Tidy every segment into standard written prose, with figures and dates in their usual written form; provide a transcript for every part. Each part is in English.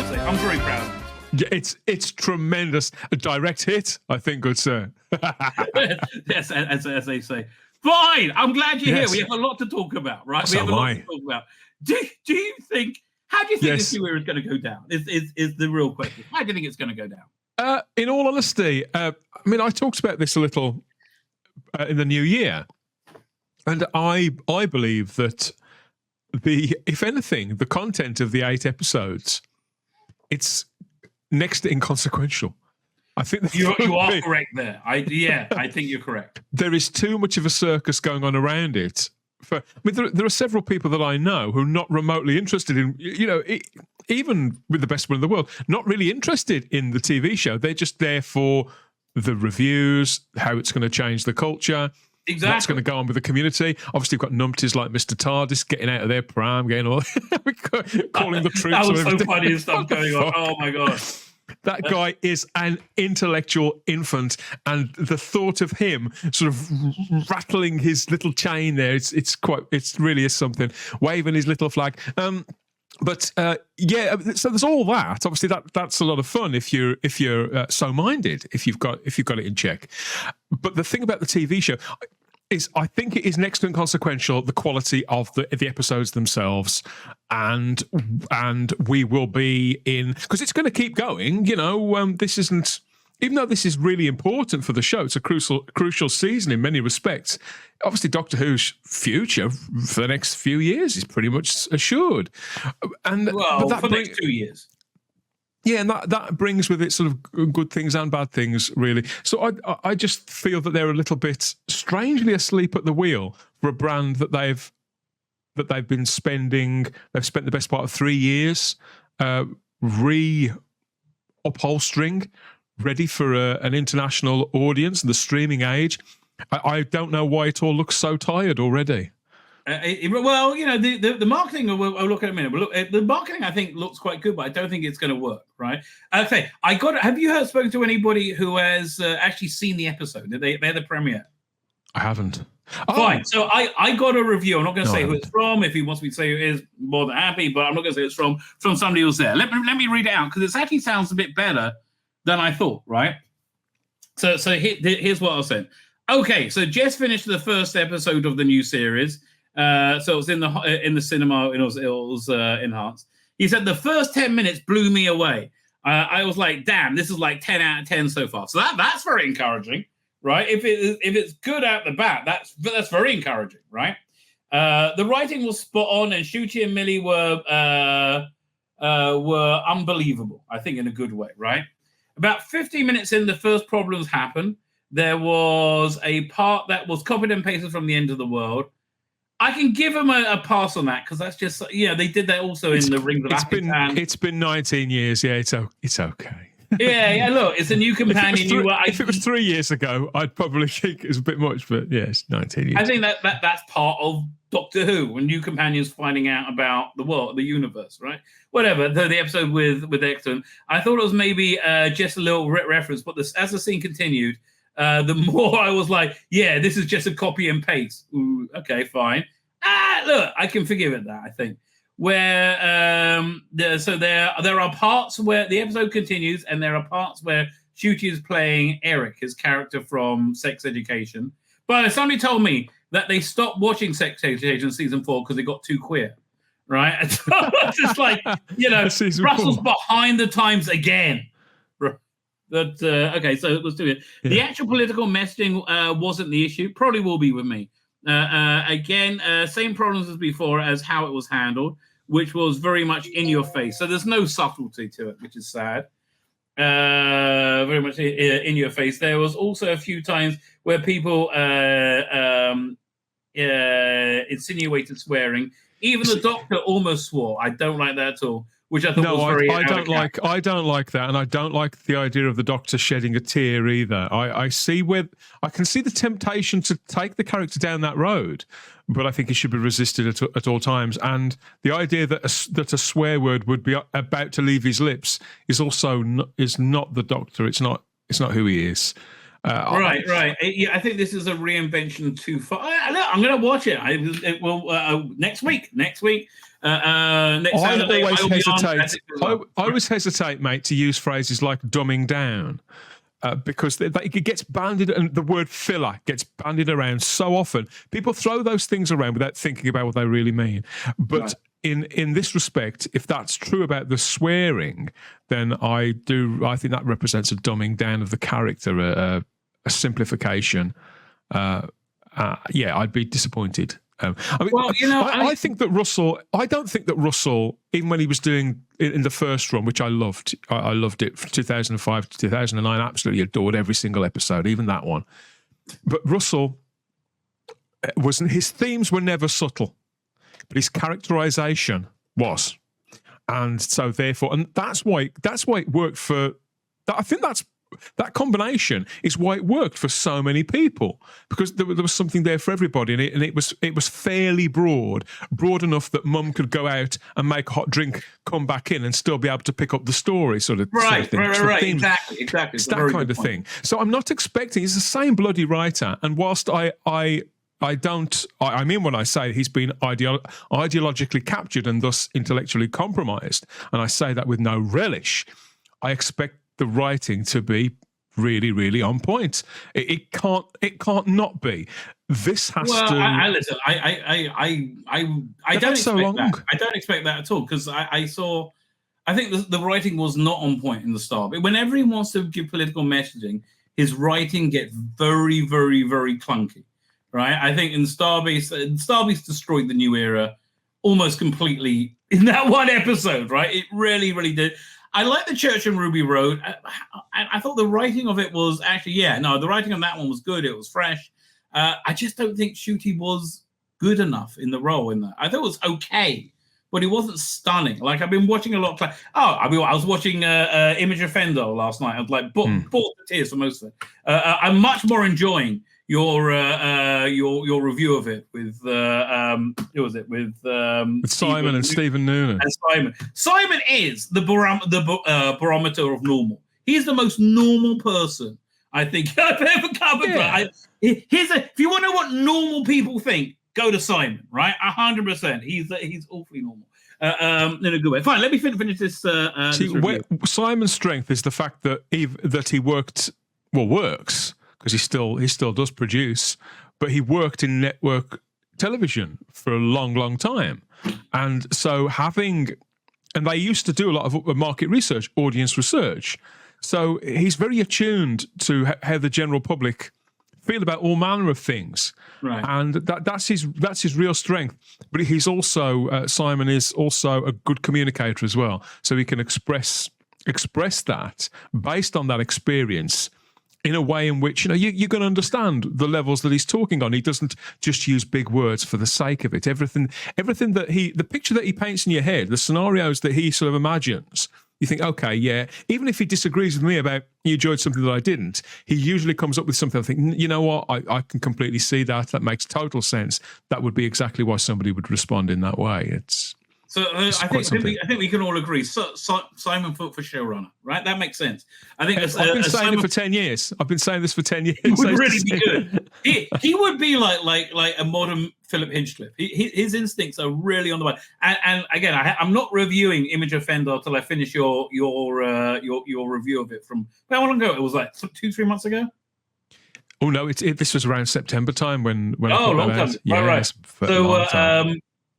to say, I'm very proud of this. Yeah, it's tremendous. A direct hit, I think, good sir. Yes, as they say. Fine. I'm glad you're Yes. here. We have a lot to talk about, right? So we have a lot am I. to talk about. Do you think? How do you think Yes. this year is going to go down? Is the real question. How do you think it's going to go down? In all honesty, I mean, I talked about this a little in the new year, and I believe that if anything, the content of the 8 episodes, it's next to inconsequential. I think you are correct there. I think you're correct. There is too much of a circus going on around it. I mean, there are several people that I know who are not remotely interested in, even with the best one in the world, not really interested in the TV show. They're just there for the reviews, how it's going to change the culture. Exactly. What's going to go on with the community. Obviously, we've got numpties like Mr. TARDIS getting out of their pram, getting all calling the troops. That was so funny and stuff going on. Oh my god. That guy is an intellectual infant, and the thought of him sort of rattling his little chain there, it really is something. Waving his little flag. But so there's all that. Obviously, that's a lot of fun if you're so minded, if you've got it in check. But the thing about the TV show is, I think it is next to inconsequential, the quality of the episodes themselves, and we will be in, because it's going to keep going. This isn't, even though this is really important for the show, it's a crucial season in many respects. Obviously, Doctor Who's future for the next few years is pretty much assured. And for the next 2 years. Yeah, and that brings with it sort of good things and bad things, really. So I just feel that they're a little bit strangely asleep at the wheel for a brand that they've been spending. They've spent the best part of 3 years upholstering, ready for an international audience in the streaming age. I don't know why it all looks so tired already. The marketing, I'll look at in a minute, but look, the marketing I think looks quite good, but I don't think it's going to work, right? Okay, have you spoken to anybody who has actually seen the episode? They had the premiere? I haven't. Fine, so I got a review. I'm not going to say who it's from. If he wants me to say who it is, more than happy, but I'm not going to say it's from somebody who's there. Let me read it out, because it actually sounds a bit better than I thought, right? So here's what I was saying. Okay, so just finished the first episode of the new series. So it was in the cinema. It was enhanced. He said the first 10 minutes blew me away. I was like, damn, this is like 10 out of 10 so far. So that's very encouraging, right? If it's good out the bat, that's very encouraging, right? The writing was spot on, and Shuchi and Millie were unbelievable. I think in a good way, right? About 15 minutes in, the first problems happened. There was a part that was copied and pasted from the end of the world. I can give them a pass on that, because that's just, they did that also in the Rings of Apatan. It's been 19 years. Yeah, it's okay. Yeah. Look, it's a new companion. If it was 3 years ago, I'd probably think it was a bit much. But yeah, it's 19 years. I think that's part of Doctor Who, when new companions finding out about the world, the universe, right? Whatever. The episode with Exton, I thought it was maybe just a little reference, but as the scene continued, the more I was like, yeah, this is just a copy and paste. Ooh, okay, fine. Look, I can forgive it that, I think. Where there are parts where the episode continues, and there are parts where Shuchi is playing Eric, his character from Sex Education. But somebody told me that they stopped watching Sex Education season 4 because they got too queer, right? And so it's just like, Russell's behind the times again. But okay, so let's do it. Yeah. The actual political messaging wasn't the issue. Probably will be with me. Again, same problems as before as how it was handled, which was very much in your face. So there's no subtlety to it, which is sad. Very much in your face. There was also a few times where people insinuated swearing. Even the Doctor almost swore. I don't like that at all. Which I thought was very. I don't like that, and I don't like the idea of the Doctor shedding a tear either. I can see the temptation to take the character down that road, but I think it should be resisted at all times. And the idea that a swear word would be about to leave his lips is also not the Doctor. It's not who he is. Right. Yeah, I think this is a reinvention too far. I'm going to watch it. It will next week. Next Saturday. I always hesitate, mate, to use phrases like dumbing down. Because it gets bandied, and the word filler gets bandied around so often. People throw those things around without thinking about what they really mean. But in this respect, if that's true about the swearing, then I think that represents a dumbing down of the character, a simplification. I'd be disappointed. I think that Russell. I don't think that Russell, even when he was doing in the first run, which I loved, I loved it from 2005 to 2009. Absolutely adored every single episode, even that one. But Russell his themes were never subtle, but his characterization was, and so therefore, and that's why it worked for. I think that combination is why it worked for so many people, because there was something there for everybody, and it was fairly broad enough that Mum could go out and make a hot drink, come back in, and still be able to pick up the story, sort of thing. Right. Exactly. It's that kind of thing. So I'm not expecting. He's the same bloody writer, and whilst I mean when I say he's been ideologically captured and thus intellectually compromised, and I say that with no relish, I expect the writing to be really, really on point. It can't not be. This has to. Listen, I don't expect that. I don't expect that at all, because I think the writing was not on point in the start. But whenever he wants to give political messaging, his writing gets very, very, very clunky. Right? I think in Starbase destroyed the new era almost completely in that one episode. Right? It really, really did. I like the Church and Ruby Road. I thought the writing of it was actually, the writing on that one was good. It was fresh. I just don't think Ncuti was good enough in the role in that. I thought it was okay, but it wasn't stunning. Like, I've been watching a lot of I was watching Image of Fandom last night. I was like, bought the tears for most of it. I'm much more enjoying your review of it with who was it with Simon and Stephen Noonan. And Simon is the barometer of normal. He's the most normal person I think I've ever come across. If you want to know what normal people think, go to Simon. Right, 100%. He's awfully normal. In a good way. Fine. Let me finish this. Simon's strength is the fact that he works. Because he still does produce, but he worked in network television for a long, long time. And so and they used to do a lot of market research, audience research. So he's very attuned to how the general public feel about all manner of things. Right. And that's his real strength. But he's also, Simon is also a good communicator as well. So he can express that based on that experience in a way in which, you're going to understand the levels that he's talking on. He doesn't just use big words for the sake of it. Everything that the picture that he paints in your head, the scenarios that he sort of imagines, you think, okay, yeah, even if he disagrees with me about he enjoyed something that I didn't, he usually comes up with something I think, you know what, I can completely see that. That makes total sense. That would be exactly why somebody would respond in that way. So I think we can all agree. Simon for showrunner, right? That makes sense. I think I've been saying it for 10 years. I've been saying this for 10 years. He would really be good. He would be like a modern Philip Hinchcliffe. His instincts are really on the way. And again, I'm not reviewing Image of Fandom till I finish your review of it from how long ago? It was like 2-3 months ago. Oh no! This was around September time when. Long time. Right. So.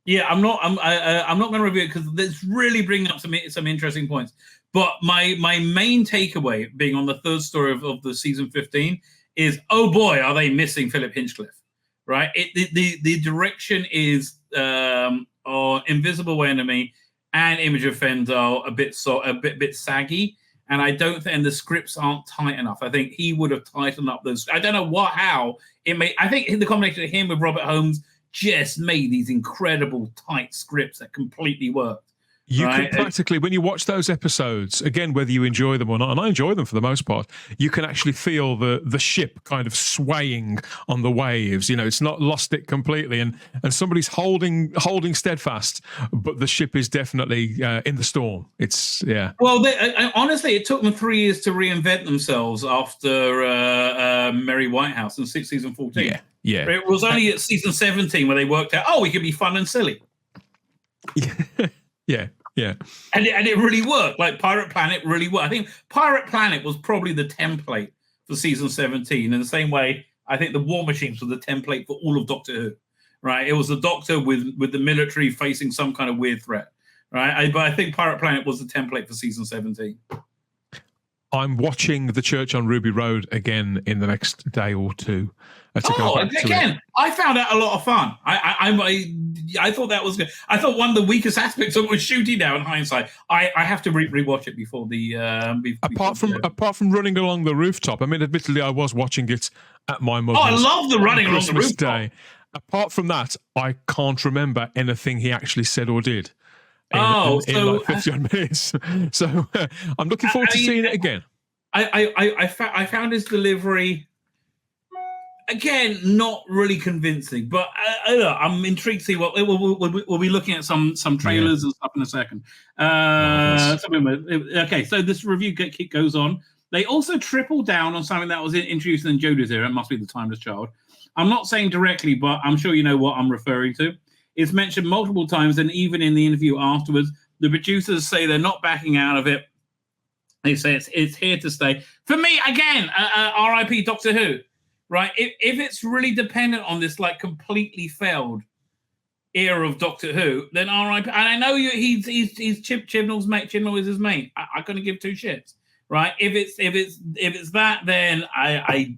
I'm not going to review it because it's really bringing up some interesting points. But my main takeaway, being on the third story of the season 15, is, oh boy, are they missing Philip Hinchcliffe, right? The direction is Invisible Enemy and Image of Fandom a bit saggy, and I don't think the scripts aren't tight enough. I think he would have tightened up those. I don't know how it may. I think the combination of him with Robert Holmes just made these incredible tight scripts that completely worked. You right? can practically, when you watch those episodes, again, whether you enjoy them or not, and I enjoy them for the most part, you can actually feel the ship kind of swaying on the waves. It's not lost it completely, and somebody's holding steadfast, but the ship is definitely in the storm. It's Well, honestly, it took them 3 years to reinvent themselves after Merry Whitehouse in season 14. Yeah. It was only at season 17 where they worked out, we could be fun and silly. Yeah. And it really worked. Like Pirate Planet really worked. I think Pirate Planet was probably the template for season 17. In the same way, I think the War Machines were the template for all of Doctor Who. Right? It was the Doctor with the military facing some kind of weird threat. Right? But I think Pirate Planet was the template for season 17. I'm watching The Church on Ruby Road again in the next day or two. Again, I found that a lot of fun. I thought that was good. I thought one of the weakest aspects of it was shooting now in hindsight. I have to rewatch it before the. Apart from running along the rooftop, I mean, admittedly, I was watching it at my mother's. I love the running along the rooftop. Day. Apart from that, I can't remember anything he actually said or did. In like 50 odd minutes. So I'm looking forward to seeing it again. I found his delivery. Again, not really convincing, but I'm intrigued to see what we'll be looking at some trailers and stuff in a second. Okay, so this review goes on. They also triple down on something that was introduced in Jodie's era. It must be The Timeless Child. I'm not saying directly, but I'm sure you know what I'm referring to. It's mentioned multiple times, and even in the interview afterwards, the producers say they're not backing out of it. They say it's here to stay. For me, again, R.I.P. Doctor Who. Right, if it's really dependent on this like completely failed era of Doctor Who, then R.I.P. And I know he's Chibnall's mate. Chibnall is his mate. I couldn't give two shits. Right, if it's that, then I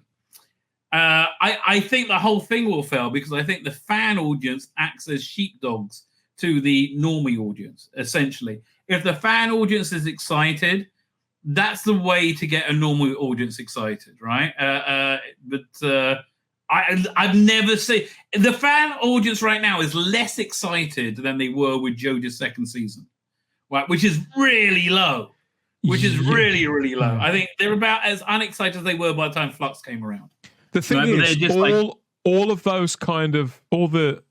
think the whole thing will fail because I think the fan audience acts as sheepdogs to the normie audience. Essentially, if the fan audience is excited, that's the way to get a normal audience excited, right? I've never seen the fan audience right now is less excited than they were with Jodie's second season, right? Which is really low. Really, really low. I think they're about as unexcited as they were by the time Flux came around. The thing is, all of those kind of all the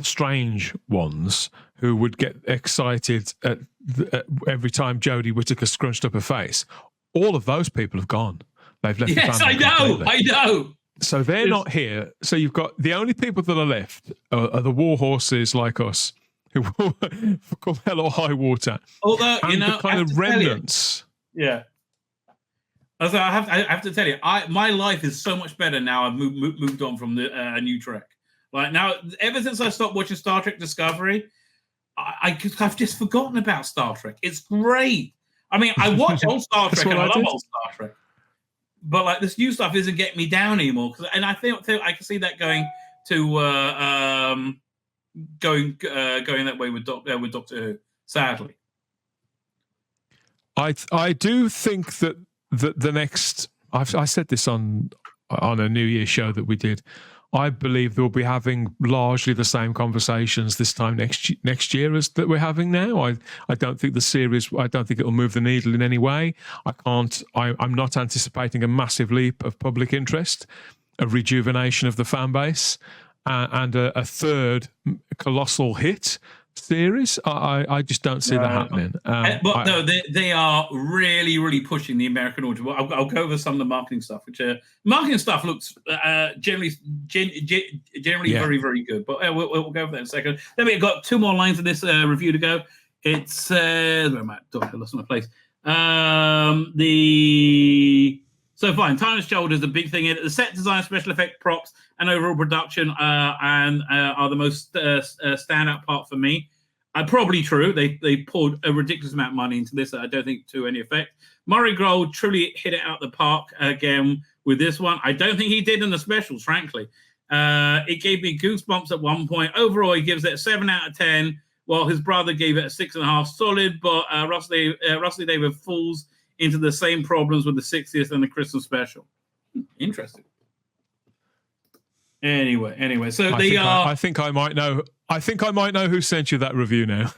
strange ones who would get excited at every time Jodie Whittaker scrunched up her face, all of those people have gone. They've left. Yes, the family I know. So they're not here. So you've got the only people that are left are the war horses like us, who call hell or high water. Although and the kind of remnants. Yeah. Also, I have to tell you, my life is so much better now. I've moved on from the new Trek. Like now, ever since I stopped watching Star Trek Discovery, I've just forgotten about Star Trek. It's great. I mean, I watch old Star Trek and I love old Star Trek, but like this new stuff isn't getting me down anymore. And I think I can see that going to going that way with Doctor Who. Sadly, I do think that the next. I said this on a New Year show that we did. I believe they'll be having largely the same conversations this time next year as that we're having now. I don't think the series. I don't think it'll move the needle in any way. I'm not anticipating a massive leap of public interest, a rejuvenation of the fan base, and a third colossal hit series. I just don't see that happening. They are really, really pushing the American audience. Well, I'll go over some of the marketing stuff, which marketing stuff looks generally very, very good. But we'll go over that in a second. Then we've got two more lines of this review to go. It's where am I? I lost my place. So fine, Timeless Child is a big thing in it. The set design, special effect, props, and overall production are the most standout part for me. Probably true. They poured a ridiculous amount of money into this that I don't think to any effect. Murray Grohl truly hit it out the park again with this one. I don't think he did in the specials, frankly. It gave me goosebumps at one point. Overall, he gives it a 7 out of 10, while his brother gave it a 6.5 solid, but Rusty David falls into the same problems with the 60th and the Christmas special. Interesting. Anyway, so I think I might know. I think I might know who sent you that review now.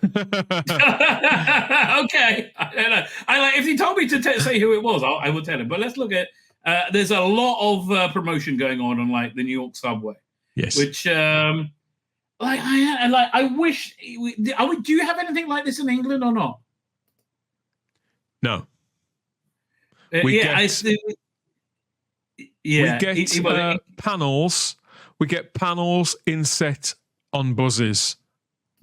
Okay, I don't know. If he told me to say who it was, I would tell him. But let's look at. There's a lot of promotion going on like the New York subway. Yes. Which I wish. Do you have anything like this in England or not? No. Panels. We get panels inset on buses,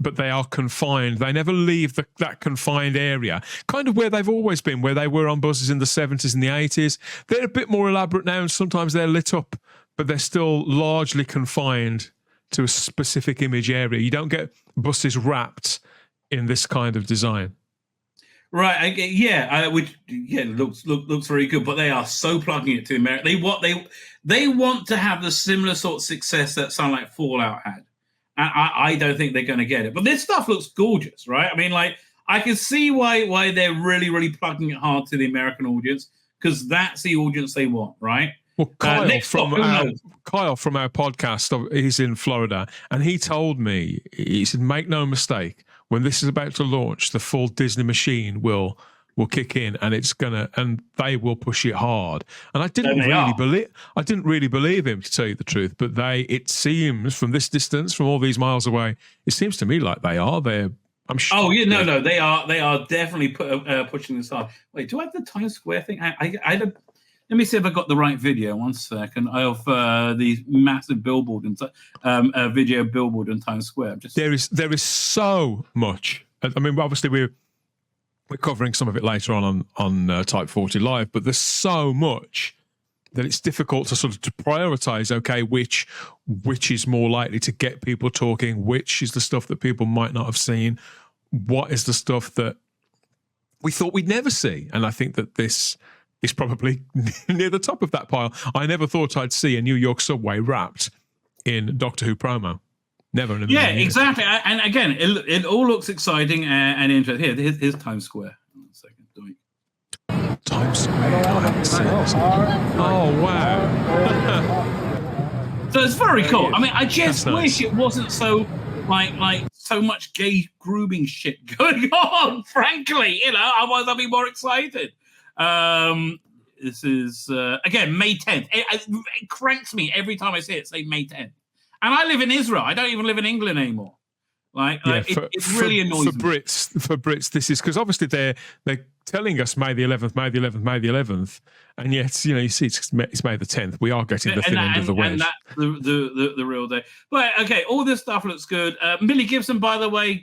but they are confined. They never leave that confined area, kind of where they've always been, where they were on buses in the 70s and the 80s. They're a bit more elaborate now, and sometimes they're lit up, but they're still largely confined to a specific image area. You don't get buses wrapped in this kind of design. Right, looks very good, but they are so plugging it to America. They want to have the similar sort of success that something like Fallout had, and I don't think they're going to get it. But this stuff looks gorgeous, right? I mean, like I can see why they're really plugging it hard to the American audience, because that's the audience they want, right? Well, Kyle from our podcast, he's in Florida, and he told me, he said, make no mistake, when this is about to launch, the full Disney machine will kick in, and they will push it hard. And I didn't really believe him, to tell you the truth. But it seems from this distance, from all these miles away, it seems to me like they are. I'm sure. Oh yeah, no, they are definitely pushing this hard. Wait, do I have the Times Square thing? I don't. Let me see if I got the right video. 1 second. Of the massive billboard and video billboard in Times Square. There is so much. I mean, obviously we're covering some of it later on Type 40 Live, but there's so much that it's difficult to sort of to prioritize. Okay, which is more likely to get people talking? Which is the stuff that people might not have seen? What is the stuff that we thought we'd never see? And I think that this is probably near the top of that pile. I never thought I'd see a New York subway wrapped in Doctor Who promo. Never in a million years. Exactly. And again, it all looks exciting and interesting. Here's Times Square. 1 second. Times Square. I haven't seen this. Oh, wow. So it's very cool. I mean, I just wish it wasn't so like so much gay grooming shit going on, frankly. Otherwise I'd be more excited. This is again May 10th. It cranks me every time I see it. Say May 10th, and I live in Israel. I don't even live in England anymore. It really annoys me. For Brits, this is because obviously they're telling us May the 11th, May the 11th, May the 11th, and yet you see it's May the 10th. We are getting the thin end of the wedge, and that's the real day. But okay, all this stuff looks good. Millie Gibson, by the way,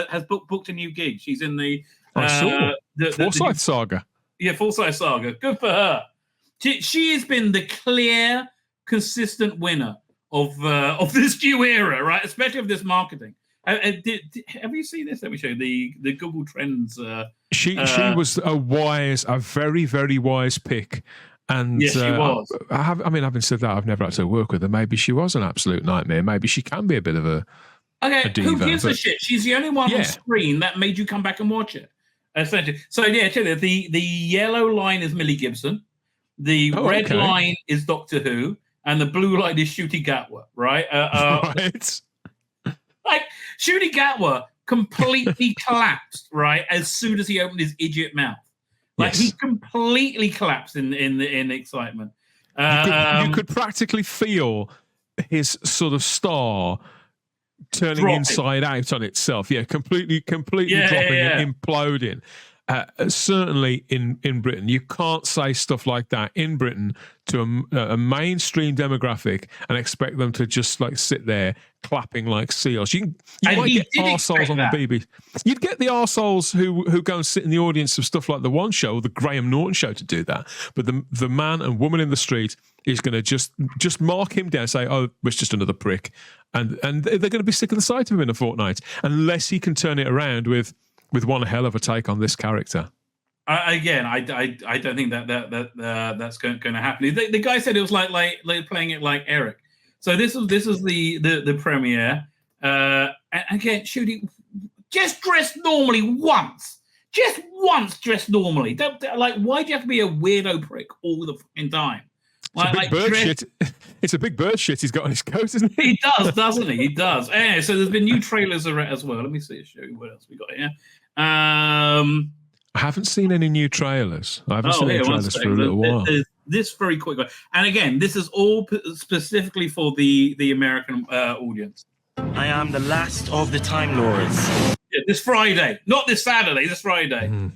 has booked a new gig. She's in the Forsyth Saga. Yeah, Full-Size Saga. Good for her. She has been the clear, consistent winner of this new era, right? Especially of this marketing. Have you seen this? Let me show you the Google Trends. She was a very, very wise pick. And yes, she was. Having said that, I've never had to work with her. Maybe she was an absolute nightmare. Maybe she can be a bit of a diva, who gives a shit? She's the only one on screen that made you come back and watch it. Essentially. So the yellow line is Millie Gibson, the red line is Doctor Who, and the blue line is Ncuti Gatwa, right? Right. Like Ncuti Gatwa completely collapsed, right, as soon as he opened his idiot mouth. Like he completely collapsed in excitement. You could practically feel his sort of star turning inside out on itself. Yeah, completely dropping and imploding. Certainly in Britain, you can't say stuff like that in Britain to a mainstream demographic and expect them to just like sit there clapping like seals. You might get arseholes on the BBC. You'd get the arseholes who go and sit in the audience of stuff like The One Show or the Graham Norton Show to do that. But the man and woman in the street is going to just mark him down and say, oh, it's just another prick. And they're going to be sick of the sight of him in a fortnight unless he can turn it around with one hell of a take on this character. I don't think that's going to happen. The guy said it was like playing it like Eric. So this was the premiere. And again, Ncuti, just dress normally once. Just once dress normally. Don't, why do you have to be a weirdo prick all the fucking time? It's a bit bird shit. It's a big bird shit he's got on his coat, isn't it? He does, doesn't he? He does. Anyway, so there's been new trailers as well. Let me show you what else we got here. I haven't seen any new trailers. I haven't seen any trailers for a little while. This very quick one. And again, this is all specifically for the American audience. I am the last of the Time Lords. Yeah, this Friday. Not this Saturday, this Friday. Mm.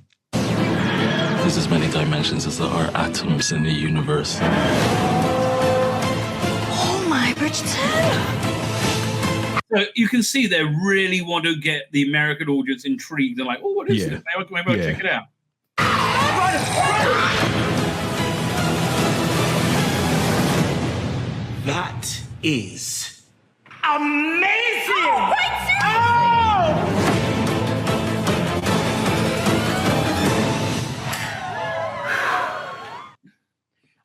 There's as many dimensions as there are atoms in the universe. Oh my, Bridgerton! So you can see they really want to get the American audience intrigued. They're like, oh, what is this? Maybe I'll check it out. That is amazing!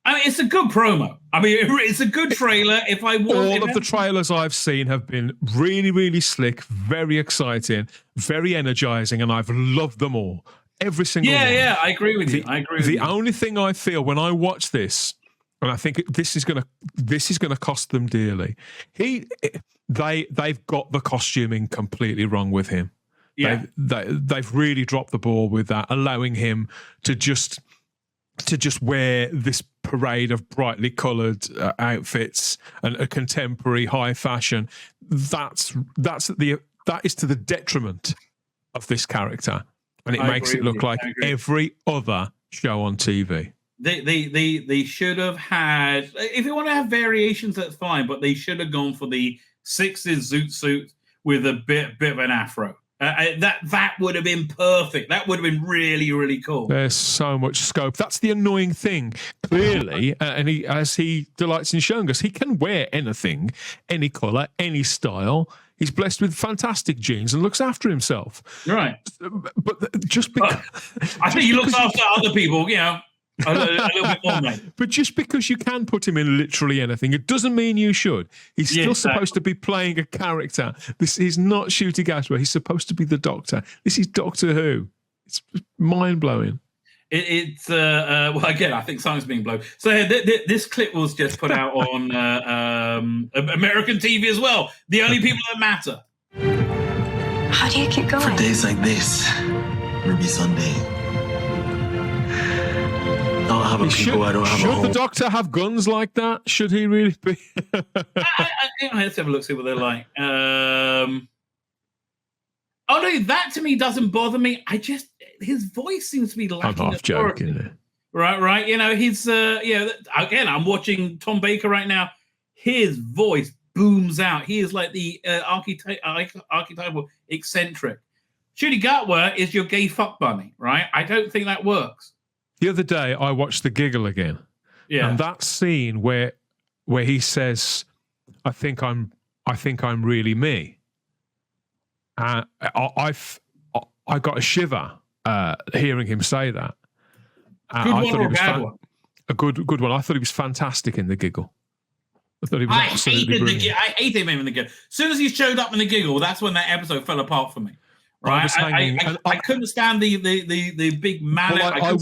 I mean, it's a good promo. I mean, it's a good trailer. All of the trailers I've seen have been really, really slick, very exciting, very energizing, and I've loved them all. Every single one. Yeah, I agree with you. The only thing I feel when I watch this, and I think this is gonna cost them dearly. They've got the costuming completely wrong with him. Yeah, they've really dropped the ball with that, allowing him to just wear this parade of brightly coloured outfits and a contemporary high fashion. That is to the detriment of this character, and it makes it look like every other show on TV. They should have had. If you want to have variations, that's fine, but they should have gone for the 60s zoot suit with a bit of an afro. That would have been perfect. That would have been really, really cool. There's so much scope. That's the annoying thing. Clearly, and as he delights in showing us, he can wear anything, any colour, any style. He's blessed with fantastic genes and looks after himself. Right. But just because... I think he looks after other people, you know. A little bit more, mate. But just because you can put him in literally anything, it doesn't mean you should. He's still supposed to be playing a character. This is not Shooty Gashua. He's supposed to be the Doctor. This is Doctor Who. It's mind-blowing. Well, again, I think something's being blown. So this clip was just put out on American TV as well. The only people that matter. How do you keep going? For days like this, Ruby Sunday. I don't have a people, I don't have a home. Should the Doctor have guns like that? Should he really be? Let's have a look, see what they're like. Oh no, that to me doesn't bother me. His voice seems to be lacking. I'm half joking. Right. You know, he's again, I'm watching Tom Baker right now. His voice booms out. He is like the archetypal eccentric. Shooty Gatwa is your gay fuck bunny, right? I don't think that works. The other day, I watched The Giggle again. Yeah. And that scene where he says, I think I'm really me. I got a shiver hearing him say that. Good one or a bad one? A good one. I thought he was fantastic in The Giggle. I thought he was absolutely brilliant. I hated him in The Giggle. As soon as he showed up in The Giggle, that's when that episode fell apart for me. Right, I couldn't stand the big mallet. I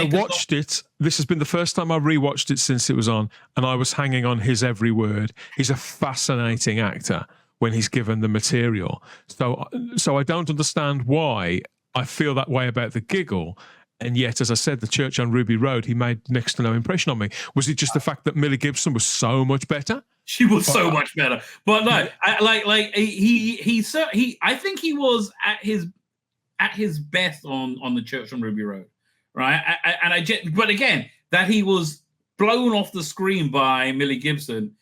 watched it. This has been the first time I've rewatched it since it was on, and I was hanging on his every word. He's a fascinating actor when he's given the material. So I don't understand why I feel that way about The Giggle. And yet, as I said, The Church on Ruby Road, he made next to no impression on me. Was it just the fact that Millie Gibson was so much better? She was so much better. But no, I think he was at his best on The Church on Ruby Road, right? But again, that he was blown off the screen by Millie Gibson,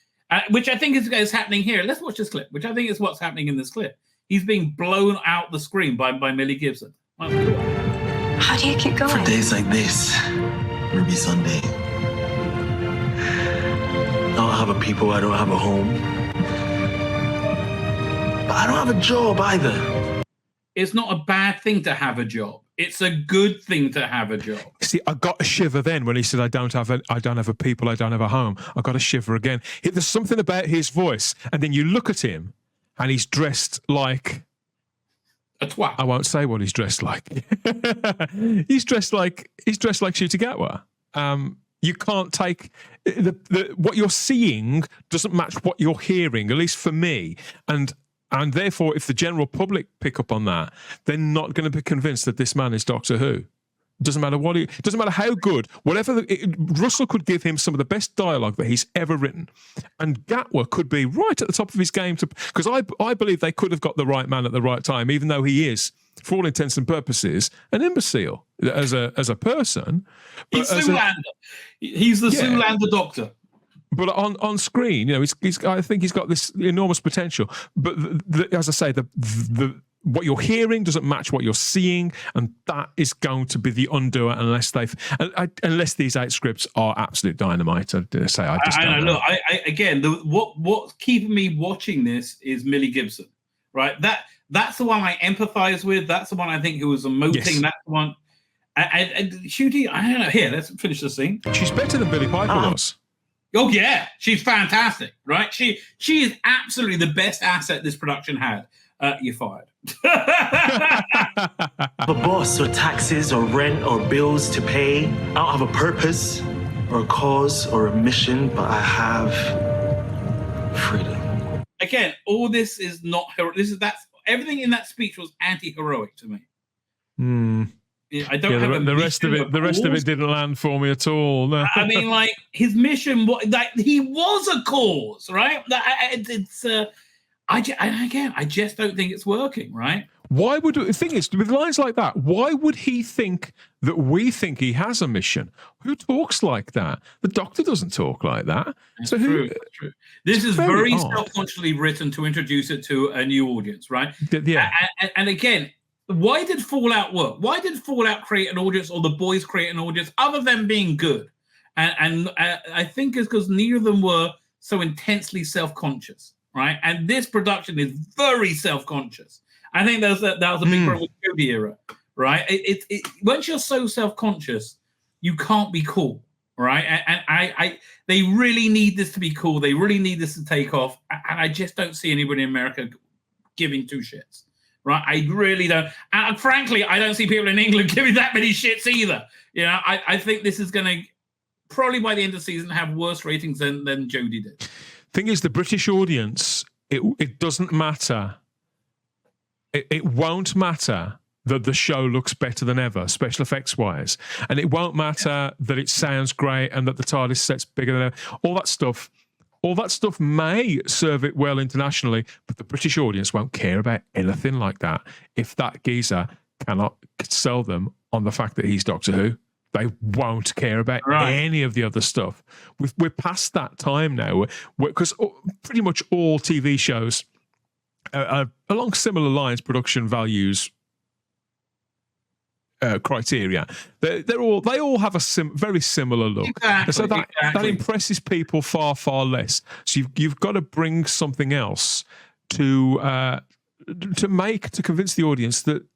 which I think is happening here. Let's watch this clip, which I think is what's happening in this clip. He's being blown out the screen by Millie Gibson. How do you keep going? For days like this, Ruby Sunday. I don't have a people, I don't have a home. But I don't have a job either. It's not a bad thing to have a job. It's a good thing to have a job. See, I got a shiver then when he said, I don't have a people, I don't have a home. I got a shiver again. There's something about his voice. And then you look at him and he's dressed like... a twat. I won't say what he's dressed like. He's dressed like Shooty Gatwa. You can't take what you're seeing doesn't match what you're hearing, at least for me. And therefore, if the general public pick up on that, they're not going to be convinced that this man is Doctor Who. Doesn't matter doesn't matter how good, Russell could give him some of the best dialogue that he's ever written, and Gatwa could be right at the top of his game because I believe they could have got the right man at the right time, even though he is, for all intents and purposes, an imbecile as a person. He's Zoolander. He's the Zoolander Doctor. But on screen, you know, I think he's got this enormous potential. But as I say, what you're hearing doesn't match what you're seeing, and that is going to be the undoer unless these 8 scripts are absolute dynamite. I just don't know. Look, again, what's keeping me watching this is Millie Gibson, right? That's the one I empathise with. That's the one I think who was emoting. Yes. That's the one. And Shooty, I don't know. Here, let's finish the scene. She's better than Billie Piper was. Oh yeah, she's fantastic, right? She is absolutely the best asset this production had. You're fired. A boss or taxes or rent or bills to pay. I don't have a purpose or a cause or a mission, but I have freedom. Again, all this is not heroic. That's everything in that speech was anti-heroic to me. I don't have the rest of it. The rest of it didn't land for me at all. No. I mean, like his mission, he was a cause, right? I just don't think it's working, right? Why would the thing is with lines like that? Why would he think that we think he has a mission? Who talks like that? The Doctor doesn't talk like that. That's true. This is very self-consciously written to introduce it to a new audience, right? Yeah. And again, why did Fallout work? Why did Fallout create an audience, or the boys create an audience, other than being good? And I think it's because neither of them were so intensely self-conscious. Right, and this production is very self-conscious. I think that was a big problem with the Jodie era. Right, once you're so self-conscious, you can't be cool. Right, and they really need this to be cool. They really need this to take off, and I just don't see anybody in America giving 2 shits. Right, I really don't. And frankly, I don't see people in England giving that many shits either. You know, I think this is going to probably by the end of the season have worse ratings than Jodie did. Thing is, the British audience, it doesn't matter. It won't matter that the show looks better than ever, special effects wise, and it won't matter that it sounds great and that the TARDIS set's bigger than ever. All that stuff may serve it well internationally, but the British audience won't care about anything like that if that geezer cannot sell them on the fact that he's Doctor Who. They won't care about any of the other stuff. We're past that time now, because pretty much all TV shows are along similar lines, production values, criteria. They all have a very similar look. Exactly, so that impresses people far, far less. So you've got to bring something else to convince the audience that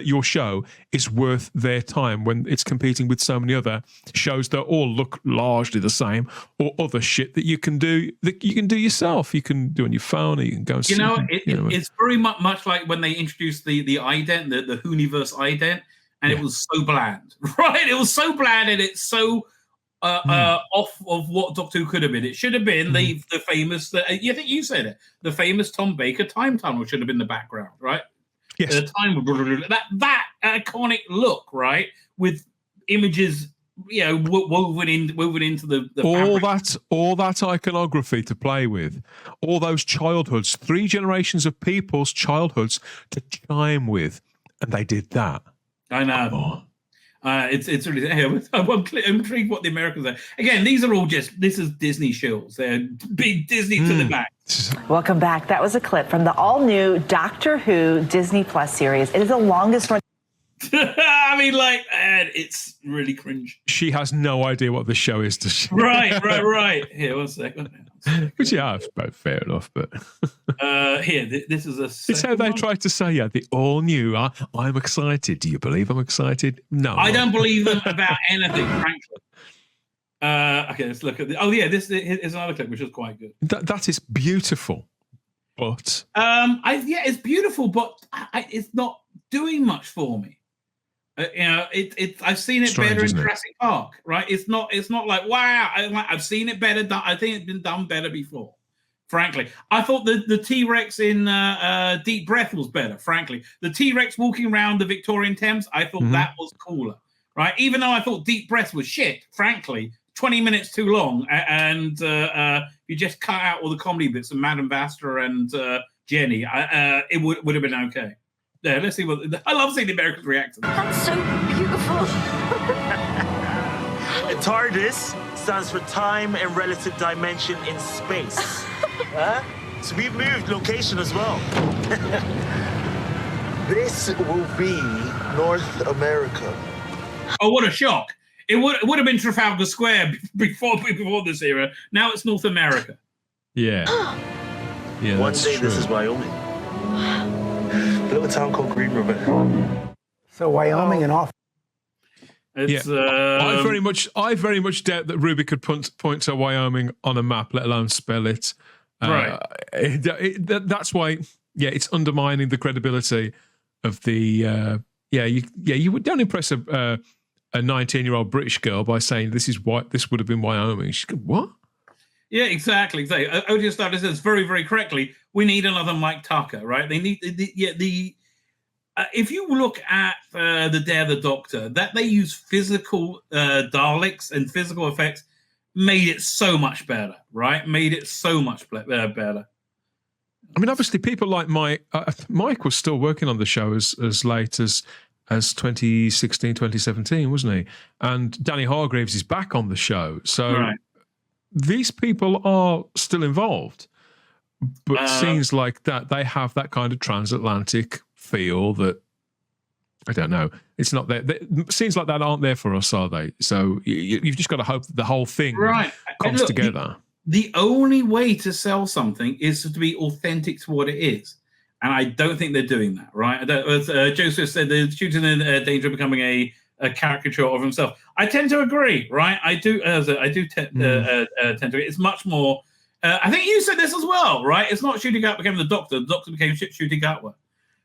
your show is worth their time when it's competing with so many other shows that all look largely the same, or other shit that you can do yourself. You can do on your phone, or you can go and see. It's very much like when they introduced the ident, the Whoniverse ident, and it was so bland, right? It was so bland, and it's so off of what Doctor Who could have been. It should have been the famous. I think you said it. The famous Tom Baker time tunnel should have been the background, right? Yes. At the time, that iconic look, right, with images, woven into the all that iconography to play with, all those childhoods, 3 generations of people's childhoods to chime with, and they did that. I know. It's really. I'm intrigued what the Americans are. Again, this is Disney shills. They're big Disney to the back. Welcome back. That was a clip from the all-new Doctor Who Disney Plus series. It is the longest run. I mean, it's really cringe. She has no idea what the show is, does she? Right. Here, one second. Which, yeah, that's fair enough, but... here, this is a... It's how they try to say, the all-new, I'm excited. Do you believe I'm excited? No. I don't believe them about anything, frankly. Okay, let's look at this. Oh, yeah, this is another clip, which is quite good. That is beautiful, but... it's beautiful, but it's not doing much for me. I've seen it Strange, better in isn't it? Jurassic Park, right? It's not like wow. I've seen it better. I think it's been done better before. Frankly, I thought the T-Rex in Deep Breath was better. Frankly, the T-Rex walking around the Victorian Thames, I thought that was cooler, right? Even though I thought Deep Breath was shit. Frankly, 20 minutes too long, and you just cut out all the comedy bits of Madame Vasta and Jenny. It would have been okay. Yeah, let's see what. I love seeing the Americans react to that. That's so beautiful. TARDIS stands for time and relative dimension in space. So we've moved location as well. This will be North America. Oh, what a shock! It would have been Trafalgar Square before this era. Now it's North America. Yeah. Yeah. One that's day true. this is Wyoming. A little town called Green River. So Wyoming and off. It's, I very much doubt that Ruby could point to Wyoming on a map, let alone spell it. Right. That's why. Yeah, it's undermining the credibility of the. You don't impress a 19-year-old British girl by saying this would have been Wyoming. She's going, what? Yeah, exactly. Otis Starter says very, very correctly. We need another Mike Tucker, right? They need if you look at the Day of the Doctor, that they use physical Daleks and physical effects made it so much better, right? Made it so much better. I mean, obviously, people like Mike was still working on the show as late as 2016, 2017, wasn't he? And Danny Hargreaves is back on the show. So these people are still involved. But it seems like that they have that kind of transatlantic feel that, I don't know, it's not there. Scenes like that aren't there for us, are they? So you've just got to hope that the whole thing comes together. The only way to sell something is to be authentic to what it is. And I don't think they're doing that, right? As Joseph said, they're shooting in danger of becoming a caricature of himself. I tend to agree, right? I do tend to agree. It's much more... I think you said this as well, right? It's not Shooting Gatwa became the Doctor became Shooting Gatwa.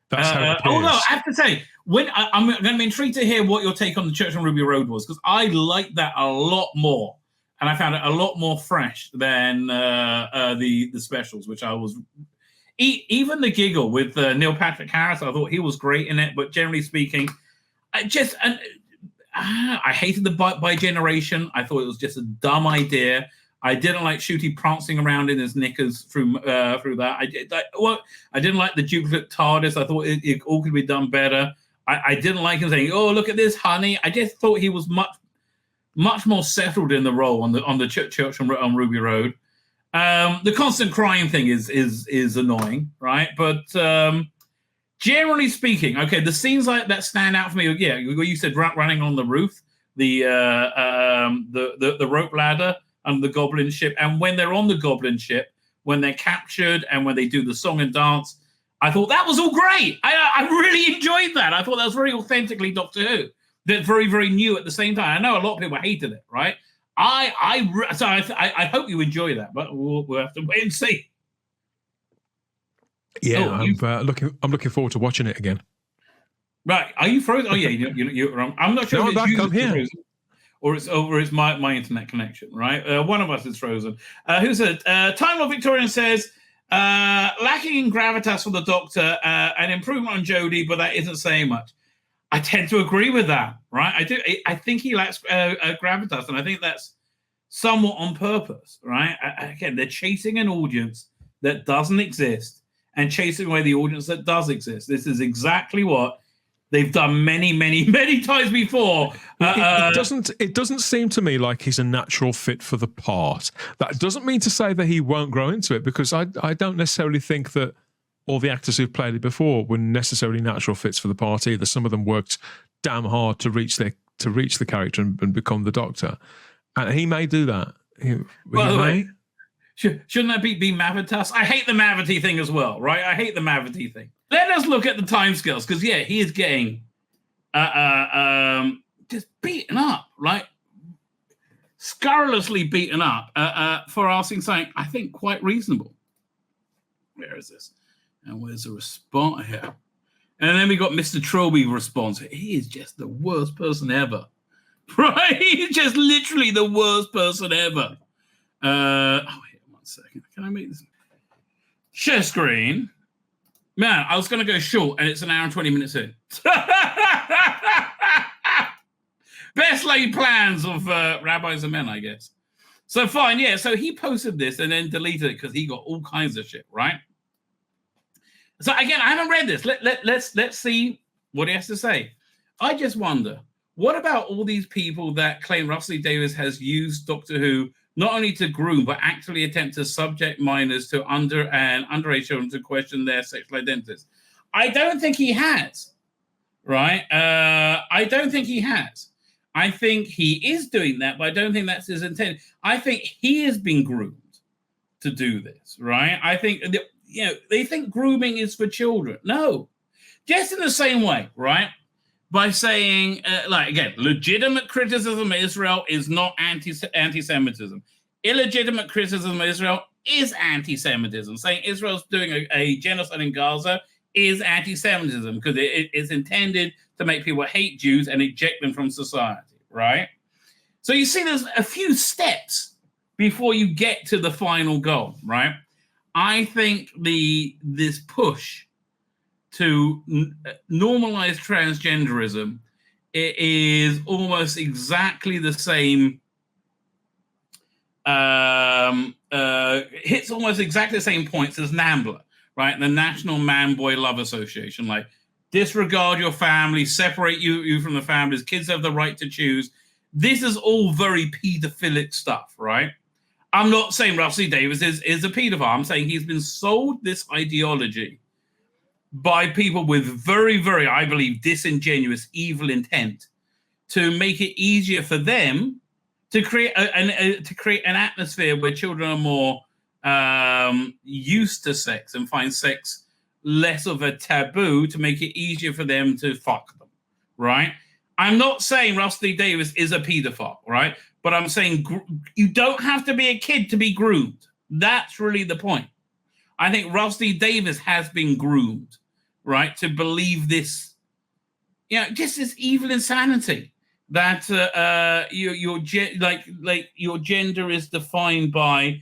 That's how it although is. I have to say, I'm going to be intrigued to hear what your take on the Church on Ruby Road was, because I liked that a lot more, and I found it a lot more fresh than the specials, which I was... Even the giggle with Neil Patrick Harris, I thought he was great in it, but generally speaking, I hated the by generation. I thought it was just a dumb idea. I didn't like Shooty prancing around in his knickers through that. I didn't like the duplicate TARDIS. I thought it all could be done better. I didn't like him saying, "Oh, look at this, honey." I just thought he was much more settled in the role on the church on Ruby Road. The constant crying thing is annoying, right? But generally speaking, okay, the scenes like that stand out for me. Yeah, you said running on the roof, the rope ladder. And the Goblin ship, and when they're on the Goblin ship, when they're captured, and when they do the song and dance, I thought that was all great. I really enjoyed that. I thought that was very authentically Doctor Who. That very, very new at the same time. I know a lot of people hated it, right? I hope you enjoy that, but we'll have to wait and see. Yeah, I'm looking forward to watching it again. Right? Are you frozen? Oh yeah, you're wrong. I'm not sure. No, if I'm it's back. I'm here. frozen. Or it's my internet connection, right? One of us is frozen. Who said, Time Lord Victorian says, lacking in gravitas for the Doctor, an improvement on Jodie, but that isn't saying much. I tend to agree with that, right? I do. I think he lacks gravitas, and I think that's somewhat on purpose, right? Again, they're chasing an audience that doesn't exist and chasing away the audience that does exist. This is exactly what they've done many, many, many times before. It doesn't seem to me like he's a natural fit for the part. That doesn't mean to say that he won't grow into it, because I don't necessarily think that all the actors who've played it before were necessarily natural fits for the part either. Some of them worked damn hard to reach the character and become the Doctor, and he may do that. By the way, shouldn't that be Mavitas? I hate the Mavity thing as well, right? I hate the Mavity thing. Let us look at the timescales, because he is getting just beaten up, right? Scurrilously beaten up for asking something I think quite reasonable. Where is this? And where's the response here? And then we got Mr. Trilby response. He is just the worst person ever. Right? He's just literally the worst person ever. One second. Can I make this? Share screen. Man, I was going to go short, and it's an hour and 20 minutes in. Best laid plans of rabbis and men, I guess. So fine, yeah. So he posted this and then deleted it because he got all kinds of shit, right? So again, I haven't read this. Let's see what he has to say. I just wonder, what about all these people that claim Russell Davies has used Doctor Who not only to groom, but actually attempt to subject minors to underage children to question their sexual identities? I don't think he has, right? I don't think he has. I think he is doing that, but I don't think that's his intent. I think he has been groomed to do this, right? I think, they think grooming is for children. No. Just in the same way, right? By saying, again, legitimate criticism of Israel is not anti-Semitism. Illegitimate criticism of Israel is anti-Semitism. Saying Israel's doing a genocide in Gaza is anti-Semitism because it is intended to make people hate Jews and eject them from society, right? So you see there's a few steps before you get to the final goal, right? I think this push to normalize transgenderism is almost exactly the same, hits almost exactly the same points as NAMBLA, right? The National Man-Boy Love Association, like disregard your family, separate you from the families, kids have the right to choose. This is all very pedophilic stuff, right? I'm not saying Russell Davies is a pedophile. I'm saying he's been sold this ideology by people with very, very, I believe, disingenuous, evil intent to make it easier for them to create an atmosphere where children are more used to sex and find sex less of a taboo, to make it easier for them to fuck them, right? I'm not saying Russell Davies is a pedophile, right? But I'm saying you don't have to be a kid to be groomed. That's really the point. I think Russell Davies has been groomed, right, to believe this, just this evil insanity that your gender is defined by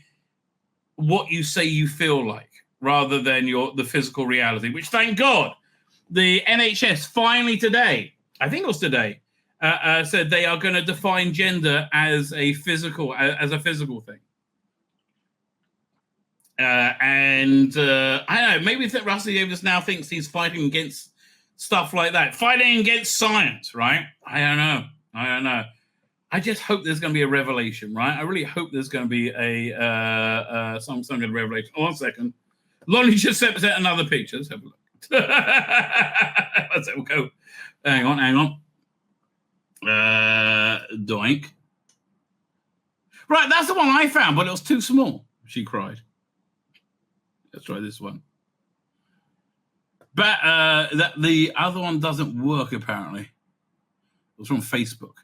what you say you feel like, rather than the physical reality. Which, thank God, the NHS finally today, I think it was today, said they are going to define gender as a physical thing. I don't know, maybe Russell Davies now thinks he's fighting against stuff like that, fighting against science, right? I don't know. I just hope there's going to be a revelation, right? I really hope there's going to be some kind of revelation. Oh, 1 second. Lonnie just sent another picture. Let's have a look. We'll go. Hang on. Doink. Right, that's the one I found, but it was too small. She cried. Let's try this one. But the other one doesn't work, apparently. It was from Facebook.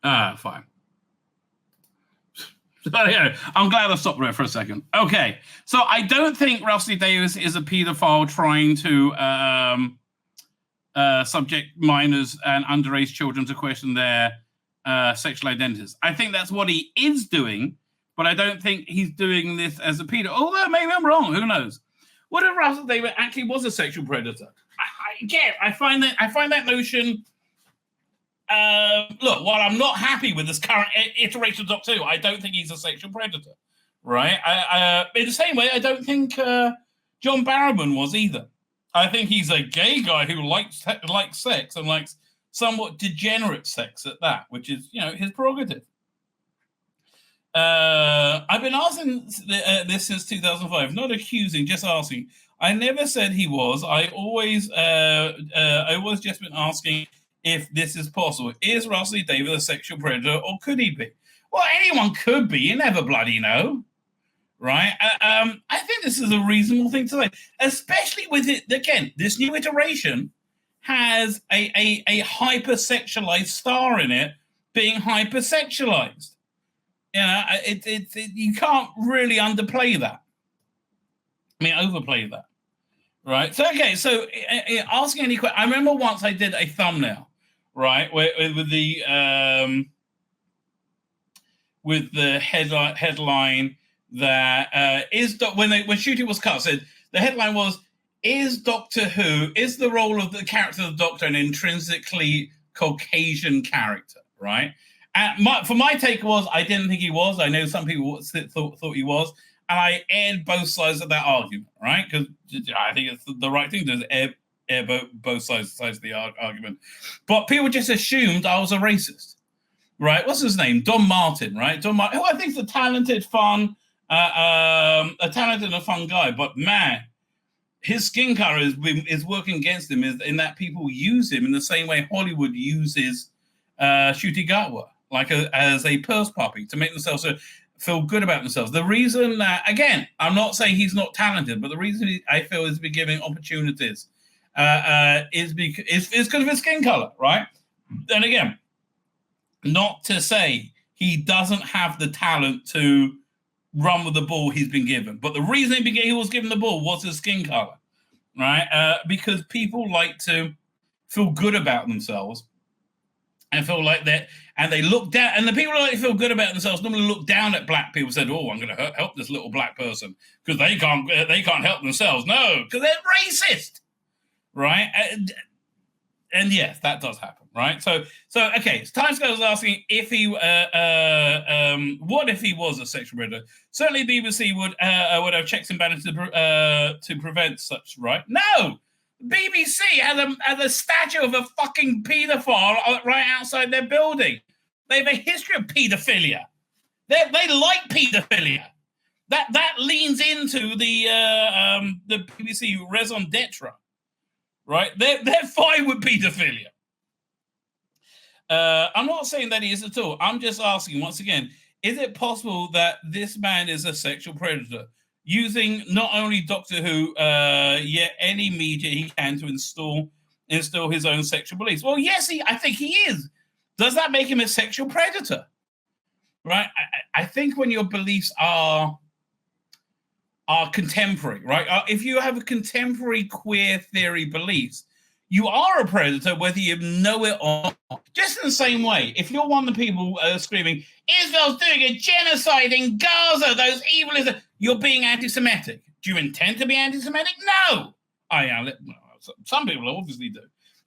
Fine. So, yeah, I'm glad I stopped there for a second. Okay, so I don't think Russell Davies is a pedophile trying to subject minors and underage children to question their sexual identities. I think that's what he is doing, but I don't think he's doing this as a pedo. Although maybe I'm wrong. Who knows? What if Russell Davies actually was a sexual predator? I find that notion. Look, while I'm not happy with this current iteration of Doctor Who, I don't think he's a sexual predator, right? In the same way, I don't think John Barrowman was either. I think he's a gay guy who likes sex and likes somewhat degenerate sex at that, which is, his prerogative. I've been asking this since 2005, not accusing, just asking. I never said he was. I always just been asking if this is possible. Is Russell Davies a sexual predator, or could he be? Well, anyone could be. You never bloody know, right? I think this is a reasonable thing to say, especially with it. Again, this new iteration has a hypersexualized star in it, being hypersexualized. You can't really overplay that. Right. So okay. So asking any question. I remember once I did a thumbnail, right, with the headline that when shooting was cut, said the headline was, "Is Doctor Who is the role of the character of the Doctor an intrinsically Caucasian character?" Right. And my take was I didn't think he was. I know some people thought he was. And I aired both sides of that argument, right? Because I think it's the right thing to do, is air both sides of the argument. But people just assumed I was a racist, right? What's his name? Don Martin, right? Don Martin, who I think is a talented, fun guy. But man, his skin color is working against him. In that people use him in the same way Hollywood uses Ncuti Gatwa, like as a purse puppy to make themselves feel good about themselves. The reason that, again, I'm not saying he's not talented, but the reason I feel he's been given opportunities is because of his skin color, right? And again, not to say he doesn't have the talent to run with the ball he's been given, but the reason he was given the ball was his skin color, right? Because people like to feel good about themselves and feel like that, and they look down, and the people who like to feel good about themselves normally look down at black people and said, "Oh, I'm going to help this little black person because they can't help themselves." No, because they're racist, right? And yes, that does happen, right? So okay. Timescale was asking if he, what if he was a sexual predator? Certainly, BBC would have checks and balances to prevent such, right? No. BBC had a statue of a fucking paedophile right outside their building. They have a history of paedophilia. They like paedophilia. That leans into the BBC raison d'etre, right? They're fine with paedophilia. I'm not saying that he is at all. I'm just asking once again: is it possible that this man is a sexual predator? Using not only Doctor Who, yet any media he can to instill his own sexual beliefs. Well, yes, I think he is. Does that make him a sexual predator? Right? I think when your beliefs are contemporary, right? If you have a contemporary queer theory beliefs, you are a predator, whether you know it or not. Just in the same way, if you're one of the people screaming, Israel's doing a genocide in Gaza, those evilists, you're being anti-Semitic. Do you intend to be anti-Semitic? No. Some people obviously do,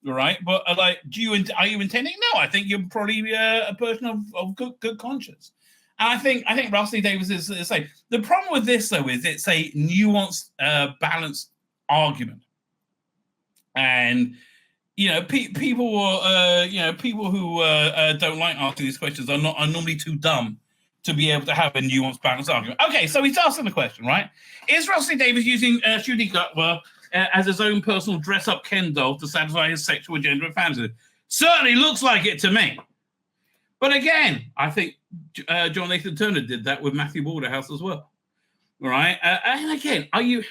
right? But are you intending? No, I think you're probably a person of good conscience. And I think Rusty Davis is the same. The problem with this, though, is it's a nuanced, balanced argument. And people who don't like asking these questions are normally too dumb to be able to have a nuanced, balanced argument. Okay, so he's asking the question, right? Is Rusty Davis using Ncuti Gatwa as his own personal dress-up Ken doll to satisfy his sexual agenda and fantasy? Certainly looks like it to me. But again, I think John Nathan Turner did that with Matthew Waterhouse as well, right? And again, are you?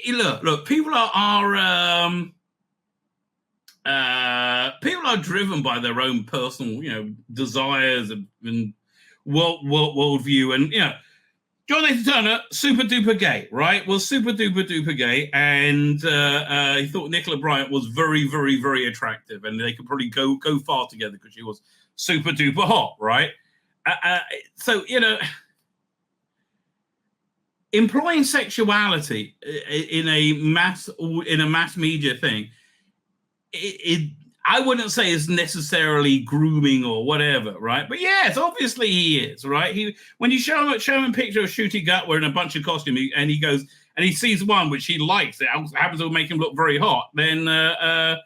Look. People are driven by their own personal, desires and worldview, and John Nathan Turner, super duper gay, right? Was super duper gay, and he thought Nicola Bryant was very, very, very attractive, and they could probably go far together because she was super duper hot, right? So employing sexuality in a mass media thing, I wouldn't say is necessarily grooming or whatever, right? But yes, obviously he is, right? When you show him a picture of Ncuti Gatwa in a bunch of costume, and he goes and he sees one which he likes, it happens to make him look very hot. Then that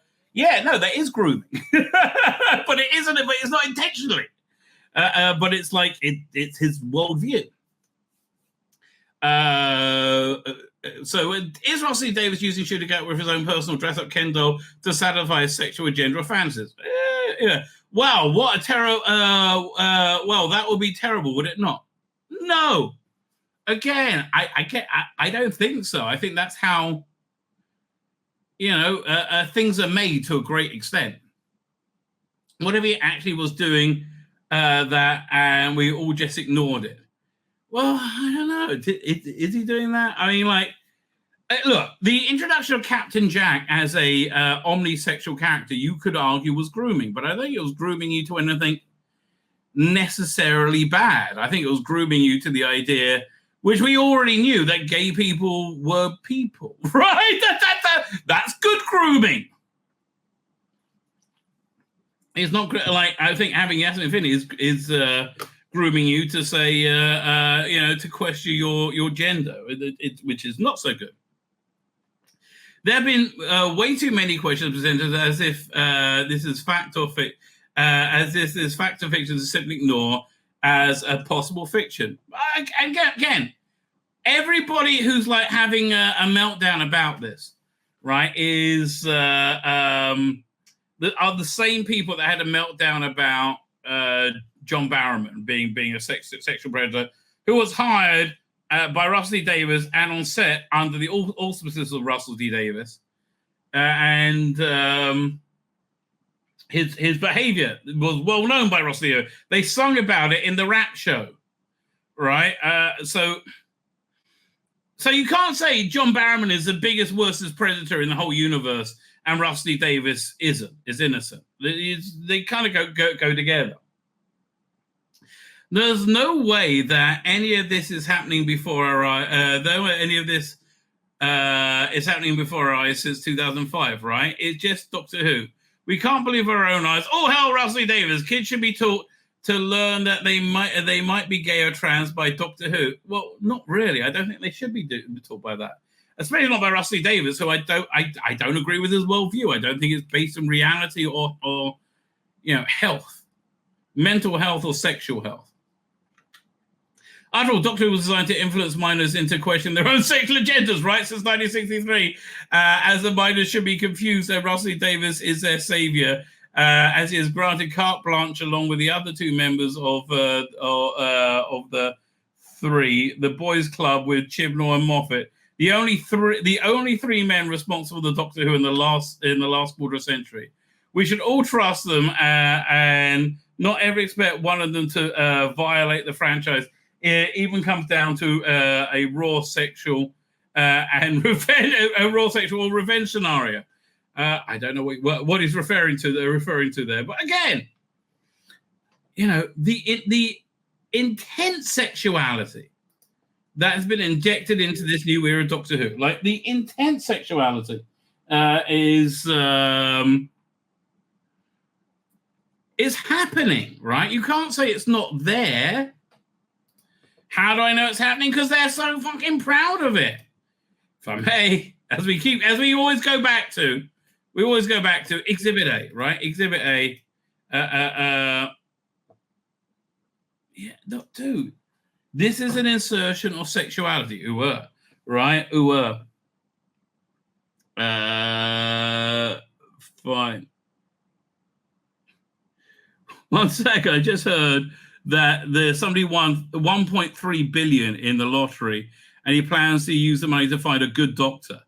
is grooming, but it isn't. But it's not intentionally. But it's like it's his worldview. So is Rusty Davis using Ncuti Gatwa with his own personal dress-up Ken doll to satisfy his sexual agenda or fantasies? Wow, what a terrible... well, that would be terrible, would it not? No. Again, I don't think so. I think that's how, things are made to a great extent. What if he actually was doing that and we all just ignored it? Well, I don't know. Is he doing that? I mean, Look, the introduction of Captain Jack as a omnisexual character, you could argue was grooming, but I think it was grooming you to anything necessarily bad. I think it was grooming you to the idea, which we already knew, that gay people were people, right? That's good grooming. It's not like, I think having Yasmin Finney is grooming you to say, to question your gender, which is not so good. There have been way too many questions presented as if this is fact or fiction, as if this fact or fiction to simply ignore as a possible fiction. Again, everybody who's like having a meltdown about this, right, are the same people that had a meltdown about John Barrowman being a sexual predator, who was hired by Russell D. Davies and on set under the auspices of Russell D. Davies, and his behavior was well known by Russell D. Davies. They sung about it in the rap show, right? So you can't say John Barrowman is the biggest, worstest predator in the whole universe, and Russell D. Davies is innocent. They kind of go together. There's no way that any of this is happening before our eyes. Any of this is happening before our eyes since 2005, right? It's just Doctor Who. We can't believe our own eyes. Oh, hell, Russell Davies. Kids should be taught to learn that they might be gay or trans by Doctor Who. Well, not really. I don't think they should be taught by that. Especially not by Russell Davies, who I don't agree with his worldview. I don't think it's based on reality or health, mental health or sexual health. After all, Doctor Who was designed to influence minors into questioning their own sexual agendas, right? Since 1963, as the minors should be confused that Russell Davies is their savior, as he is granted carte blanche along with the other two members of the three, the Boys Club with Chibnall and Moffat. The only three men responsible for the Doctor Who in the last quarter century. We should all trust them and not ever expect one of them to violate the franchise. It even comes down to a raw sexual and revenge scenario. I don't know what he's referring to. They're referring to there, but again, the intense sexuality that has been injected into this new era of Doctor Who, like the intense sexuality, is happening, right? You can't say it's not there. How do I know it's happening? Because they're so fucking proud of it. If I may, as we always go back to Exhibit A, right? Exhibit A. Dude, this is an insertion of sexuality. Right? Fine. One second, I just heard that somebody won 1.3 billion in the lottery, and he plans to use the money to find a good doctor.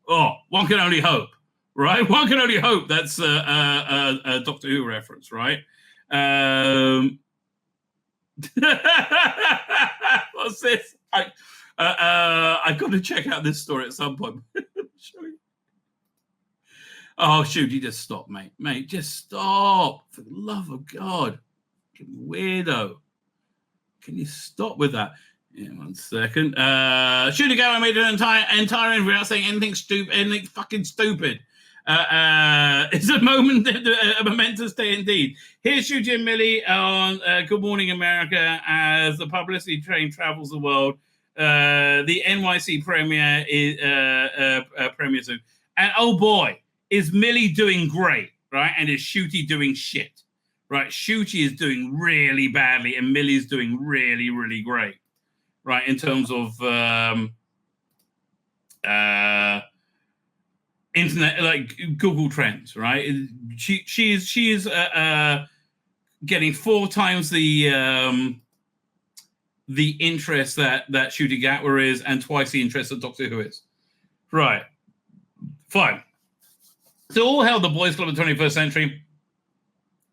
Oh, one can only hope, right? One can only hope that's a Doctor Who reference, right? What's this? I got to check out this story at some point. Oh, shoot, you just stop, mate. Mate, just stop. For the love of God. Weirdo. Can you stop with that? Yeah, 1 second. Shoot ago, I made an entire interview without saying anything fucking stupid. It's a momentous day indeed. Here's Shooty and Millie on Good Morning America as the publicity train travels the world. The NYC premiere is premiere soon. And oh boy, is Millie doing great, right? And is Shooty doing shit? Right, Shooty is doing really badly, and Millie's doing really, really great, right? In terms of internet, like Google Trends, right? She is getting 4 times the interest that Shooty Gatwa is, and twice the interest that Doctor Who is. Right, fine. So all held the Boys Club of the 21st century.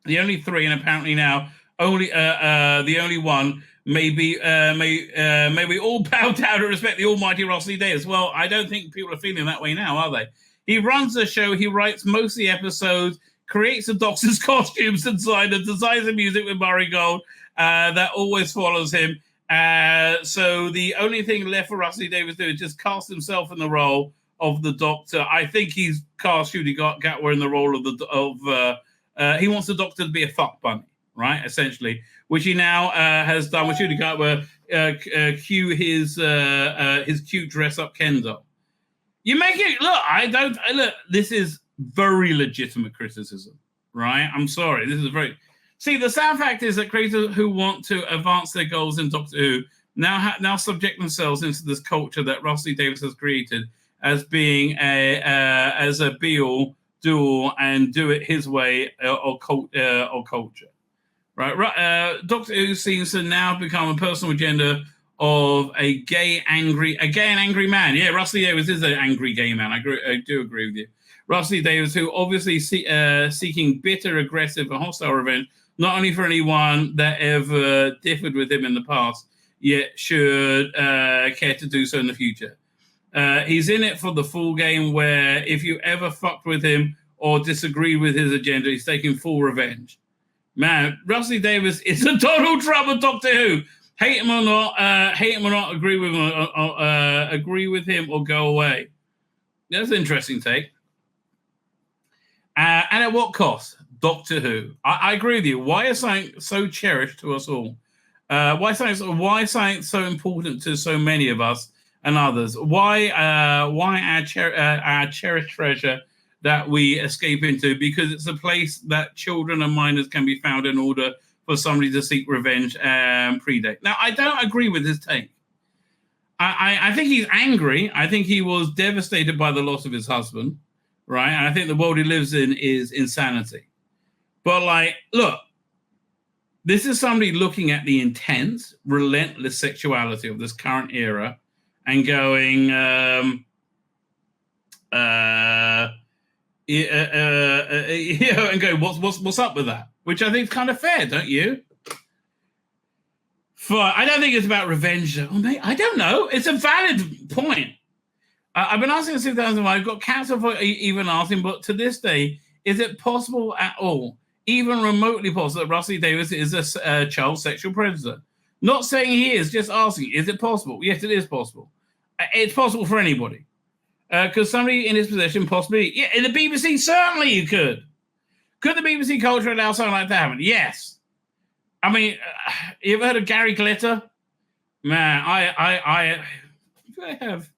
The only 3, and apparently now the only one maybe we all bow down and respect the almighty Rossi Davis. Well, I don't think people are feeling that way now, are they? He runs the show, he writes most of the episodes, creates the doctor's costumes and designs the music with Murray Gold that always follows him. So the only thing left for Rossi Davis to do is just cast himself in the role of the Doctor. I think he's cast Judy Gatwa in the role of he wants the Doctor to be a fuck bunny, right? Essentially, which he now has done with Judy Gatwa. Cue his cute dress up Ken doll. You make it look. This is very legitimate criticism, right? I'm sorry. This is very. See, the sad fact is that creators who want to advance their goals in Doctor Who now subject themselves into this culture that Rossi Davis has created as being as a be-all, do-all, and do it his way or culture, right? Doctor Who seems to now become a personal agenda of a gay and angry man. Yeah, Rossi Davis is an angry gay man. I do agree with you. Rossi Davis, who obviously seeking bitter, aggressive, and hostile revenge, not only for anyone that ever differed with him in the past, yet should care to do so in the future. He's in it for the full game, where if you ever fucked with him or disagree with his agenda, he's taking full revenge. Man, Rossi Davis is a Donald Trump of Doctor Who. Hate him or not, agree with him or go away. That's an interesting take. And at what cost? Doctor Who. I agree with you. Why is something so cherished to us all? Why is something so important to so many of us and others? Why our cherished treasure that we escape into? Because it's a place that children and minors can be found in order for somebody to seek revenge and predate. Now, I don't agree with his take. I think he's angry. I think he was devastated by the loss of his husband, right? And I think the world he lives in is insanity. But, look, this is somebody looking at the intense, relentless sexuality of this current era and going, and go, what's up with that? Which I think is kind of fair, don't you? I don't think it's about revenge. Oh, mate, I don't know. It's a valid point. I've been asking since 2001. I've got cancer for even asking, but to this day, is it possible at all, even remotely possible, that Rossi Davis is a child sexual predator? Not saying he is, just asking, is it possible? Yes, it is possible. It's possible for anybody. Because somebody in his position possibly... Yeah, in the BBC, certainly you could. Could the BBC culture allow something like that to happen? Yes. I mean, you ever heard of Gary Glitter? Man, I have...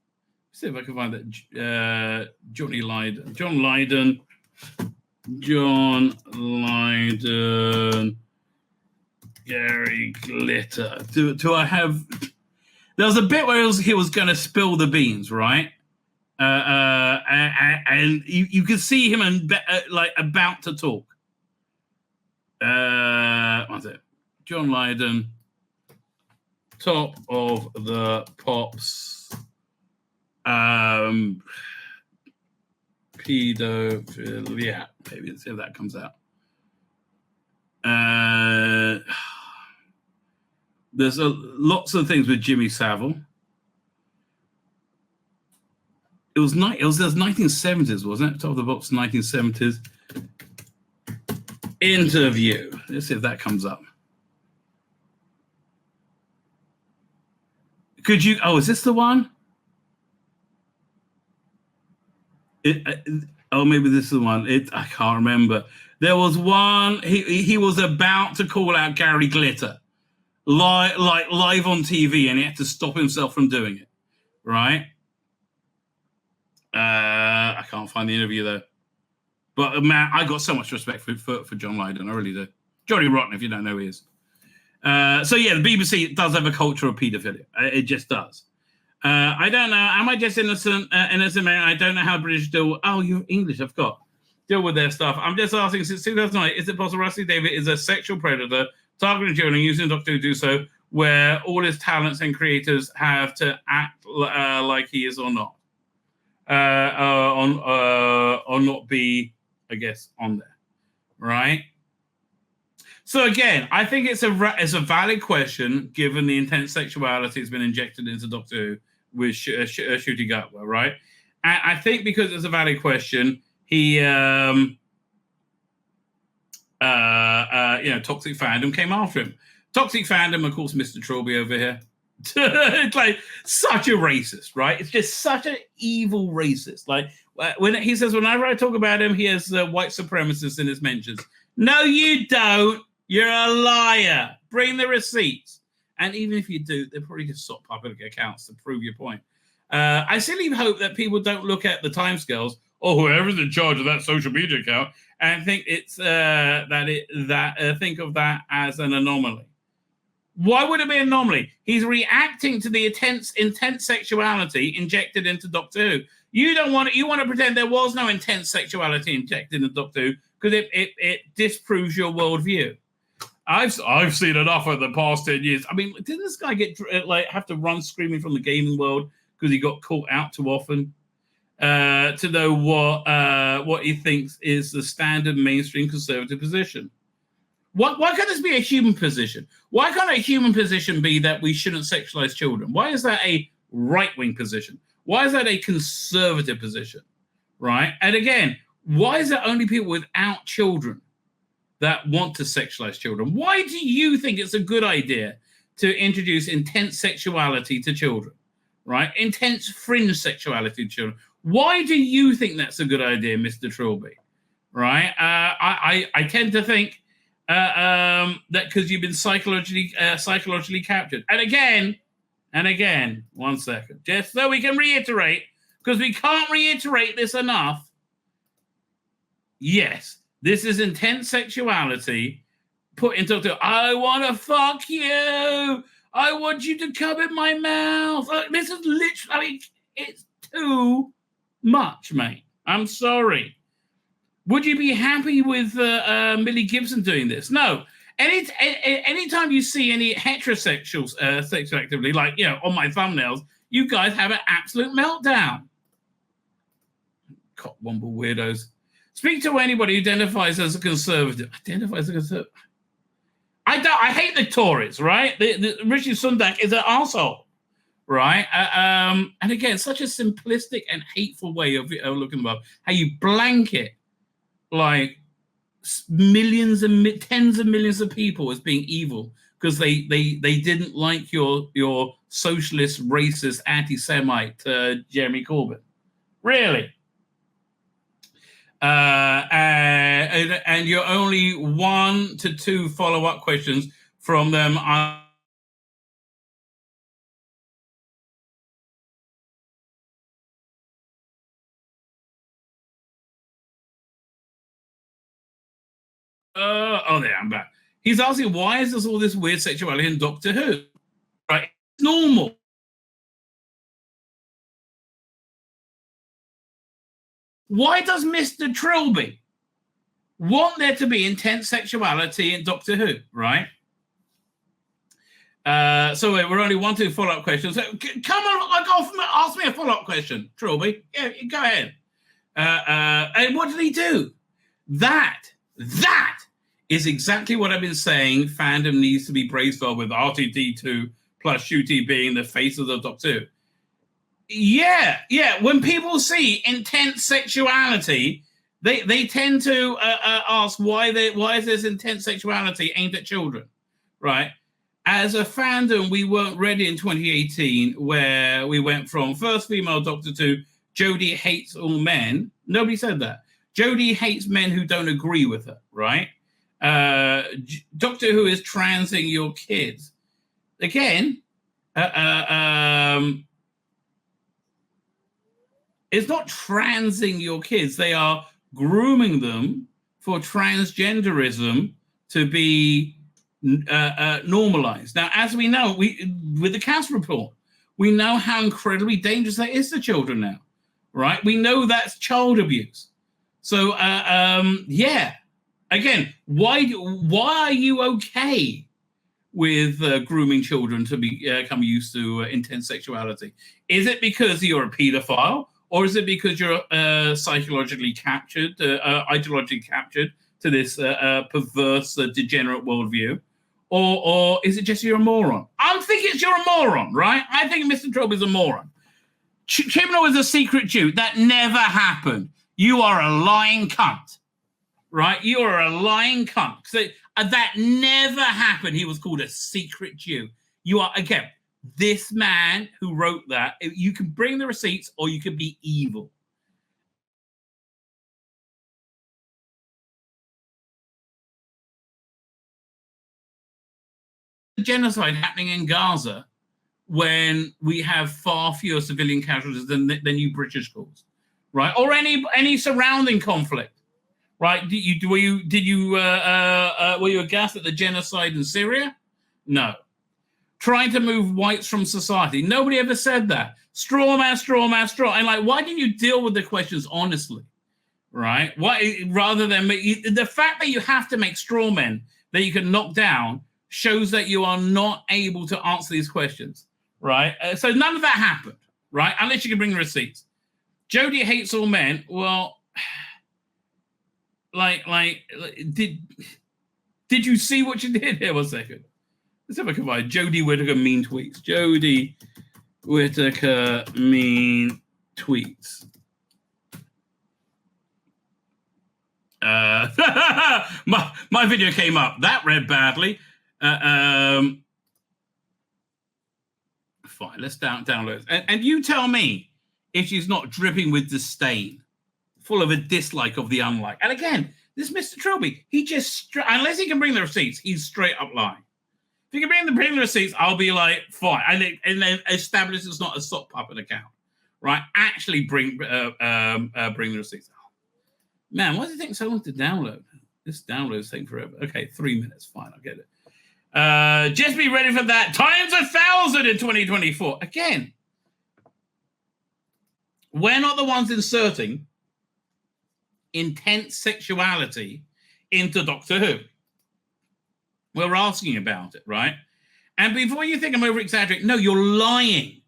See if I can find that. John Lydon. Gary Glitter. Do I have... There was a bit where he was going to spill the beans, right? And you could see him about to talk. What's it? John Lydon, Top of the Pops, pedophilia. Maybe let's see if that comes out. There's lots of things with Jimmy Savile. It was the 1970s, wasn't it? Top of the Box, 1970s. Interview. Let's see if that comes up. Could you? Oh, is this the one? Maybe this is the one. I can't remember. There was one. He was about to call out Gary Glitter, live on TV, and he had to stop himself from doing it. Right? I can't find the interview though. But man, I got so much respect for John Lydon. I really do. Johnny Rotten, if you don't know who he is. So yeah, the BBC does have a culture of paedophilia. It just does. I don't know. Am I just innocent man? I don't know how British deal. Oh, you're English. I've got deal with their stuff. I'm just asking. Since 2009, is it possible Rossi Davis is a sexual predator targeting children, using Doctor Who to do so, where all his talents and creators have to act like he is or not, or not be, I guess, on there, right? So again, I think it's a valid question given the intense sexuality that's been injected into Doctor Who with Shooty Gatwa, right? And I think because it's a valid question, he, Toxic Fandom came after him. Toxic Fandom, of course, Mr. Trilby over here. It's like such a racist, right? It's just such an evil racist. Like when he says, whenever I talk about him, he has white supremacists in his mentions. No, you don't. You're a liar. Bring the receipts. And even if you do, they're probably just sock public accounts to prove your point. I simply hope that people don't look at the timescales or whoever's in charge of that social media account and think it's think of that as an anomaly. Why would it be an anomaly? He's reacting to the intense sexuality injected into Doctor Who. You want to pretend there was no intense sexuality injected into Doctor Who because it disproves your worldview. I've seen enough over the past 10 years. I mean, didn't this guy have to run screaming from the gaming world because he got caught out too often? To know what he thinks is the standard mainstream conservative position. Why can't this be a human position? Why can't a human position be that we shouldn't sexualize children? Why is that a right-wing position? Why is that a conservative position? Right? And again, why is it only people without children that want to sexualize children? Why do you think it's a good idea to introduce intense sexuality to children? Right? Intense fringe sexuality to children. Why do you think that's a good idea, Mr. Trilby? Right? I tend to think that because you've been psychologically captured. And again, 1 second, just so we can reiterate, because we can't reiterate this enough. Yes, this is intense sexuality put into, I want to fuck you. I want you to come in my mouth. This is literally, it's too much, mate. I'm sorry. Would you be happy with Millie Gibson doing this? No. Anytime you see any heterosexual sexual activity, like, on my thumbnails, you guys have an absolute meltdown. Cockwomble weirdos. Speak to anybody who identifies as a conservative. I hate the Tories, right? The Rishi Sunak is an arsehole, right? And again, such a simplistic and hateful way of looking about how you blanket like millions and tens of millions of people as being evil because they didn't like your socialist, racist, anti-Semite Jeremy Corbyn. Really? And you're only 1 to 2 follow-up questions from them. There, I'm back. He's asking, why is there all this weird sexuality in Doctor Who? Right? It's normal. Why does Mr. Trilby want there to be intense sexuality in Doctor Who, right? So we're only 1 to 2 follow-up questions. So come on, ask me a follow-up question, Trilby. Yeah, go ahead. And what did he do? That is exactly what I've been saying. Fandom needs to be praised for, with R2D2 plus Shooty being the face of the Doctor Who. Yeah. When people see intense sexuality, they tend to ask why is this intense sexuality aimed at children, right? As a fandom, we weren't ready in 2018, where we went from first female Doctor to Jodie hates all men. Nobody said that. Jodie hates men who don't agree with her, right? Doctor Who is transing your kids. Again, it's not transing your kids. They are grooming them for transgenderism to be normalized. Now, as we know, with the Cass report, we know how incredibly dangerous that is to children now, right? We know that's child abuse. So, again, why are you okay with grooming children to become used to intense sexuality? Is it because you're a pedophile, or is it because you're psychologically captured, ideologically captured perverse, degenerate worldview, or is it just you're a moron? I think it's you're a moron, right? I think Mr. Trump is a moron. Chibnall is a secret Jew. That never happened. You are a lying cunt, right? You are a lying cunt. So that never happened. He was called a secret Jew. You are, again, this man who wrote that. You can bring the receipts or you can be evil. Genocide happening in Gaza when we have far fewer civilian casualties than you British cause, right? Or any surrounding conflict, right? Were you aghast at the genocide in Syria? No. Trying to move whites from society. Nobody ever said that. Straw man, straw man, straw. And like, why didn't you deal with the questions honestly, right? Why, rather than the fact that you have to make straw men that you can knock down shows that you are not able to answer these questions, right? So none of that happened, right? Unless you can bring the receipts. Jody hates all men. Well, did you see what you did here? 1 second. Let's have a combine. Jody Whittaker mean tweets. Jody Whittaker mean tweets. My video came up. That read badly. Fine, let's download. And you tell me if she's not dripping with disdain, full of a dislike of the unlike. And again, this Mr. Trilby, he just, unless he can bring the receipts, he's straight up lying. If you can bring the receipts, I'll be like, fine. And then establish it's not a sock puppet account, right? Actually bring the receipts. Oh, man, why do you think so long to download? This download's taking forever. Okay, 3 minutes. Fine, I'll get it. Just be ready for that. Times 1,000 in 2024. Again, we're not the ones inserting intense sexuality into Doctor Who. We're asking about it, right? And before you think I'm over-exaggerating, no, you're lying,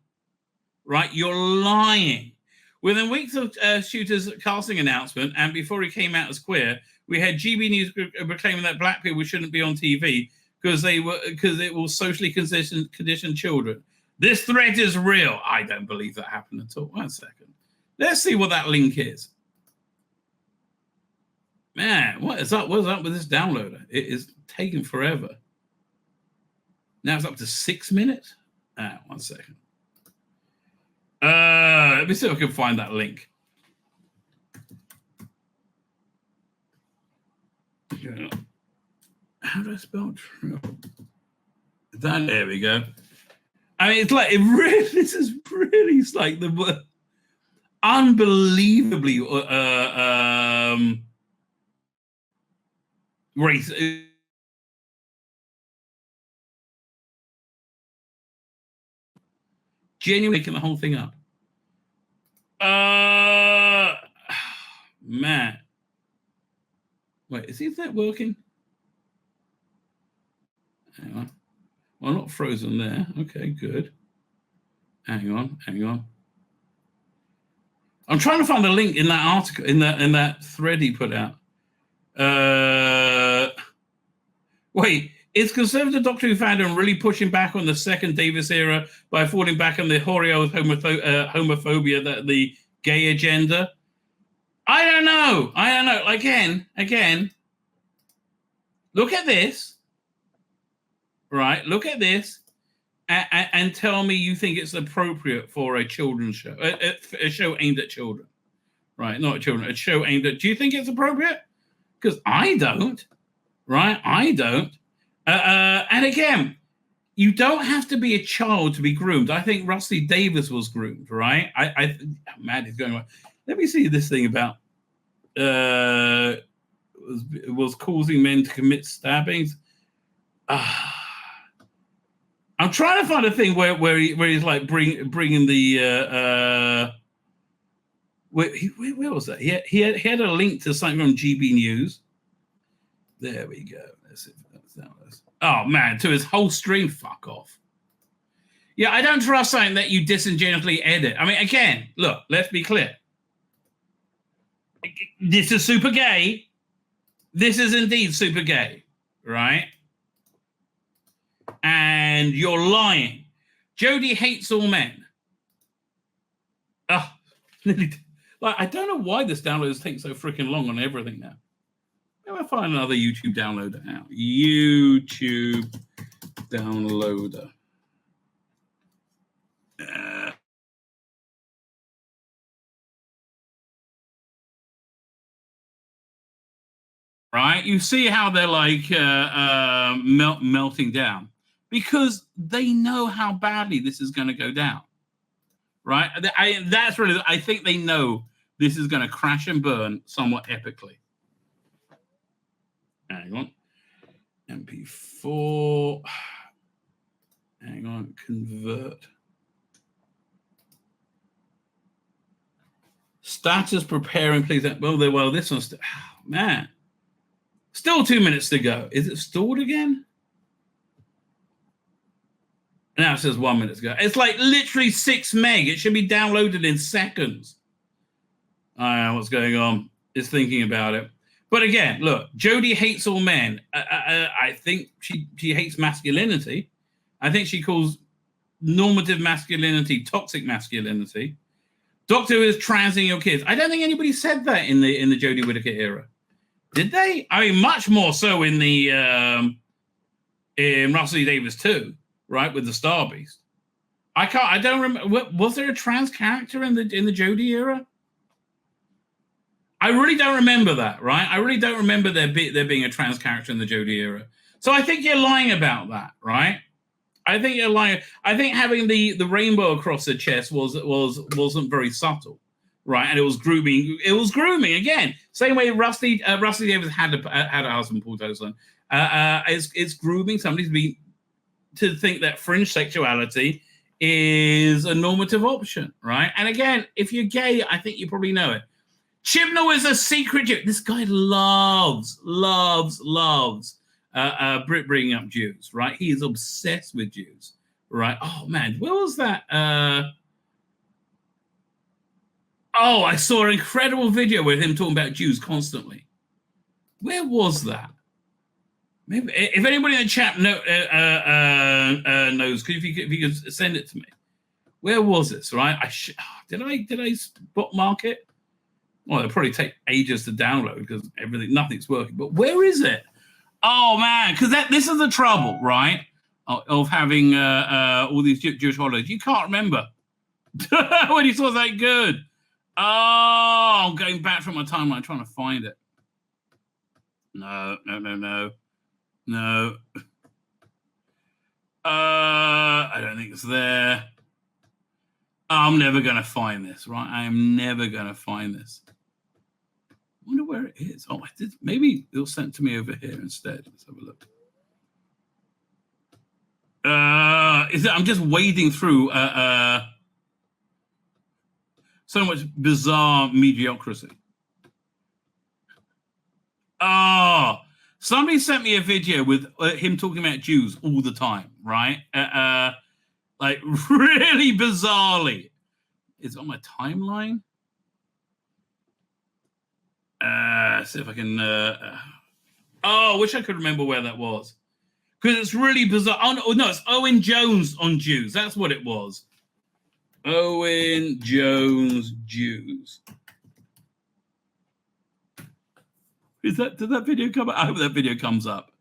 right? You're lying. Within weeks of Shooter's casting announcement, and before he came out as queer, we had GB News proclaiming that black people shouldn't be on TV because it will socially condition children. This threat is real. I don't believe that happened at all. 1 second. Let's see what that link is. Man, what is up? What's up with this downloader? It is taking forever. Now it's up to 6 minutes. 1 second. Let me see if I can find that link. Yeah. How do I spell true? There we go. I mean, it's like this is really it's like the unbelievably race. Genuinely making the whole thing up. Man. Wait, is that working? Hang on. Well, not frozen there. Okay, good. Hang on. I'm trying to find the link in that article, in that thread he put out. Wait, is conservative Doctor Who fandom really pushing back on the second Davis era by falling back on the hoary old homophobia, that the gay agenda? I don't know. Again, look at this. Right, look at this and tell me you think it's appropriate for a children's show, a show aimed at children. Right, not children, a show aimed at... Do you think it's appropriate? Because I don't. Right, I don't. And again, you don't have to be a child to be groomed. I think Rusty Davis was groomed, right? Matt is going on. Let me see this thing about was causing men to commit stabbings. I'm trying to find a thing where he's like bringing the where was that? He had a link to something from GB News. There we go. Let's see if that's. Oh man, to his whole stream. Fuck off. Yeah, I don't trust something that you disingenuously edit. I mean, again, look. Let's be clear. This is super gay. this is indeed super gay, right? And you're lying. Jodie hates all men. Oh, like, I don't know why this download is taking so freaking long on everything now. Maybe I'll find another YouTube downloader now. YouTube downloader. Right? You see how they're like melting down because they know how badly this is going to go down. Right? That's really, I think they know this is going to crash and burn somewhat epically. Hang on. MP4. Hang on. Convert. Status preparing, please. Well, this one's, man. Still 2 minutes to go. Is it stored again? Now it says 1 minute to go. It's like literally 6 meg. It should be downloaded in seconds. I don't know what's going on. It's thinking about it. But again, look, Jodie hates all men. I think she hates masculinity. I think she calls normative masculinity toxic masculinity. Doctor Who is transing your kids. I don't think anybody said that in the Jodie Whittaker era. Did they? I mean, much more so in the in Russell T Davies too, right? With the Star Beast. I don't remember. Was there a trans character in the Jodie era? I really don't remember that, right? I really don't remember there being a trans character in the Jodie era. So I think you're lying about that, right? I think you're lying. I think having the rainbow across her chest wasn't very subtle. Right, and it was grooming. It was grooming again. Same way Rusty Davies had a husband, Paul Toslin. It's grooming somebody to think that fringe sexuality is a normative option, right? And again, if you're gay, I think you probably know it. Chibnall is a secret Jew. This guy loves bringing up Jews, right? He is obsessed with Jews, right? Oh man, where was that? Oh, I saw an incredible video with him talking about Jews constantly. Where was that? Maybe if anybody in the chat knows, if you could send it to me. Where was this? Right? Did I bookmark it? Well, it'll probably take ages to download because nothing's working. But where is it? Oh man, because this is the trouble, right? Of having all these Jewish holidays. You can't remember when you saw that good. Oh, I'm going back from my timeline trying to find it. No. I don't think it's there. I'm never going to find this, right? I am never going to find this. I wonder where it is. Oh, maybe it'll send to me over here instead. Let's have a look. I'm just wading through so much bizarre mediocrity. Oh, somebody sent me a video with him talking about Jews all the time, right? Like really bizarrely. It's on my timeline. See if I can. I wish I could remember where that was. Because it's really bizarre. Oh, no, it's Owen Jones on Jews. That's what it was. Owen Jones Jews. Did that video come up? I hope that video comes up.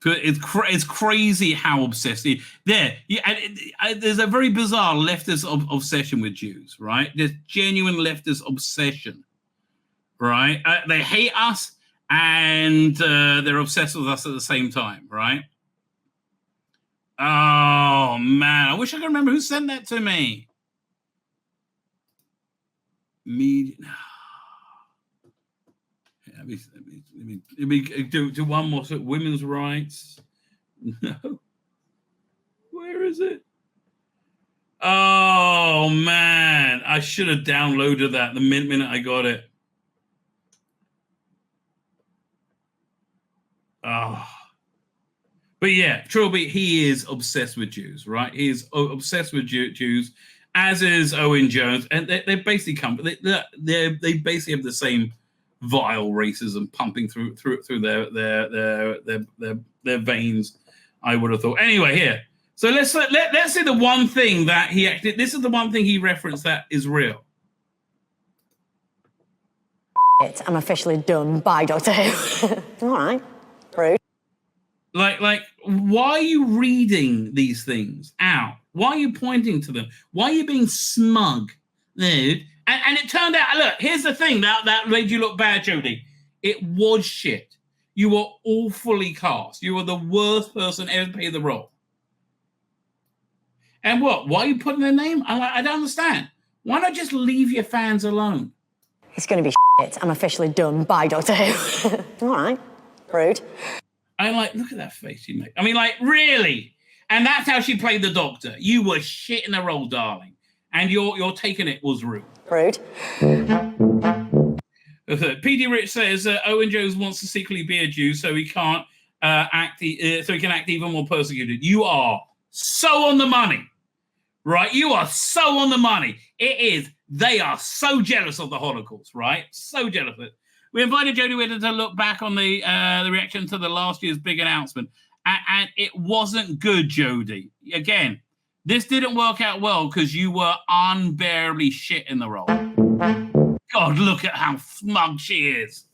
It's crazy how obsessed there's a very bizarre leftist obsession with Jews, right? There's genuine leftist obsession, right? They hate us and they're obsessed with us at the same time, right? Oh man, I wish I could remember who sent that to me. Media. Let me do one more. So women's rights. No. Where is it? Oh man, I should have downloaded that the minute I got it. Oh. But yeah, Trilby, he is obsessed with Jews, right? He is obsessed with Jews, as is Owen Jones, and they basically they basically have the same vile racism pumping through their veins. I would have thought. Anyway, here. So let's see the one thing that he actually. This is the one thing he referenced that is real. I'm officially done by Doctor Who. All right, rude. Like, why are you reading these things out? Why are you pointing to them? Why are you being smug, dude? And it turned out, look, here's the thing that made you look bad, Jodie. It was shit. You were awfully cast. You were the worst person ever to play the role. And what? Why are you putting their name? I don't understand. Why not just leave your fans alone? It's going to be shit. I'm officially done by Doctor Who. All right, rude. I'm like, look at that face you make. I mean, like, really? And that's how she played the Doctor. You were shit in the role, darling. And your taking it was rude. Rude. PD Rich says Owen Jones wants to secretly be a Jew so he can't act even more persecuted. You are so on the money, right? You are so on the money. It is. They are so jealous of the Holocaust, right? So jealous of it. We invited Jodie Whittaker to look back on the reaction to the last year's big announcement, and it wasn't good, Jodie. Again, this didn't work out well because you were unbearably shit in the role. God, look at how smug she is.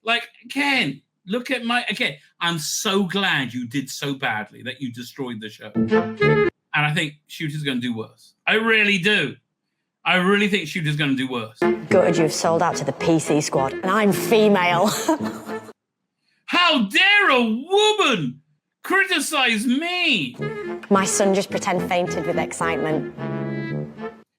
Like, again, look at I'm so glad you did so badly that you destroyed the show. And I think Shooter's going to do worse. I really do. I really think Shooter's going to do worse. Gutted you've sold out to the PC squad, and I'm female. How dare a woman criticize me? My son just pretend fainted with excitement.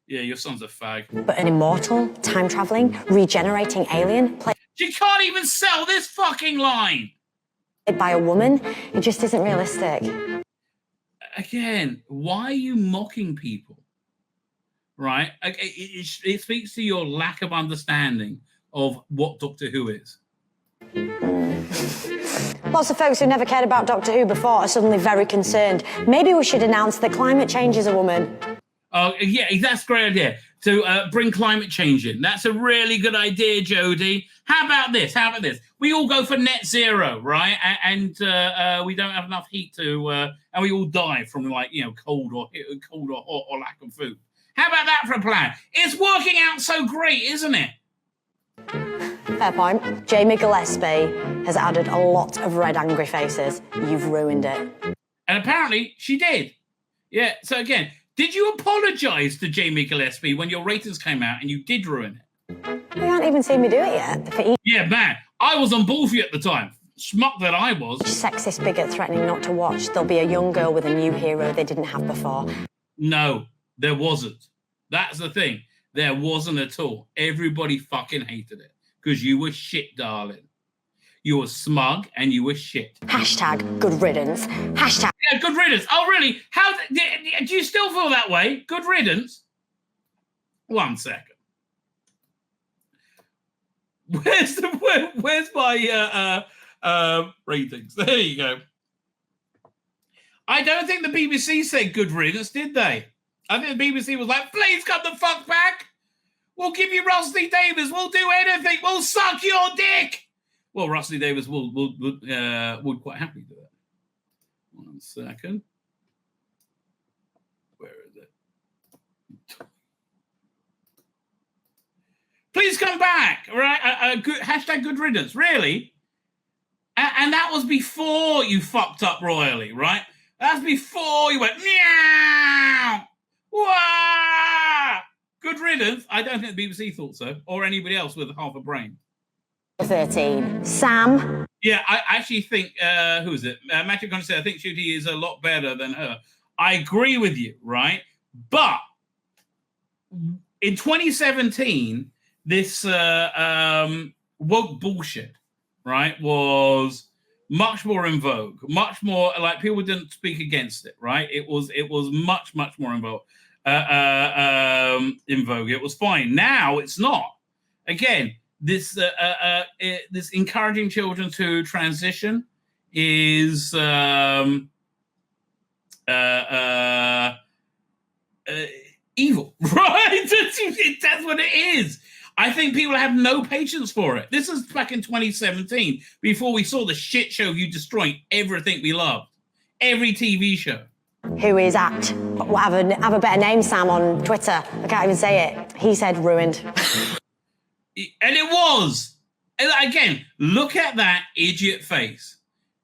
Yeah, your son's a fag. But an immortal, time-traveling, regenerating alien played She can't even sell this fucking line. by a woman, it just isn't realistic. Again, why are you mocking people? Right? It speaks to your lack of understanding of what Doctor Who is. Lots of folks who never cared about Doctor Who before are suddenly very concerned. Maybe we should announce that climate change is a woman. Oh, yeah, that's a great idea. To bring climate change in. That's a really good idea, Jodie. How about this? We all go for net zero, right? And we don't have enough heat to, and we all die from cold or hot or lack of food. How about that for a plan? It's working out so great, isn't it? Fair point. Jamie Gillespie has added a lot of red angry faces. You've ruined it. And apparently she did. Yeah, so again, did you apologise to Jamie Gillespie when your ratings came out and you did ruin it? You haven't even seen me do it yet. Yeah, man, I was on ball for you at the time. Schmuck that I was. Sexist bigot threatening not to watch. There'll be a young girl with a new hero they didn't have before. No, there wasn't. That's the thing. There wasn't at all. Everybody fucking hated it because you were shit, darling. You were smug and you were shit. Hashtag good riddance. Hashtag. Yeah, good riddance. Oh, really? How do you still feel that way? Good riddance? 1 second. Where's my ratings? There you go. I don't think the BBC said good riddance, did they? I think the BBC was like, please come the fuck back. We'll give you Rusty Davis. We'll do anything. We'll suck your dick. Well, Rusty Davis would quite happily do that. 1 second. Where is it? Please come back. Right? Hashtag good riddance. Really? And that was before you fucked up royally, right? That's before you went, meow. Wah! Good riddance. I don't think the BBC thought so, or anybody else with half a brain. 13. Sam. Yeah, I actually think, who is it? Matthew Conner said, I think Shooty is a lot better than her. I agree with you, right? But in 2017, this woke bullshit, right, was much more in vogue, much more, like, people didn't speak against it, right? It was much, much more in vogue. It was fine. Now it's not. Again, this encouraging children to transition is evil, right? That's what it is. I think people have no patience for it. This is back in 2017, before we saw the shit show of you destroying everything we loved. Every TV show. Who is at, have a better name, Sam, on Twitter. I can't even say it. He said ruined. And it was. And again, look at that idiot face.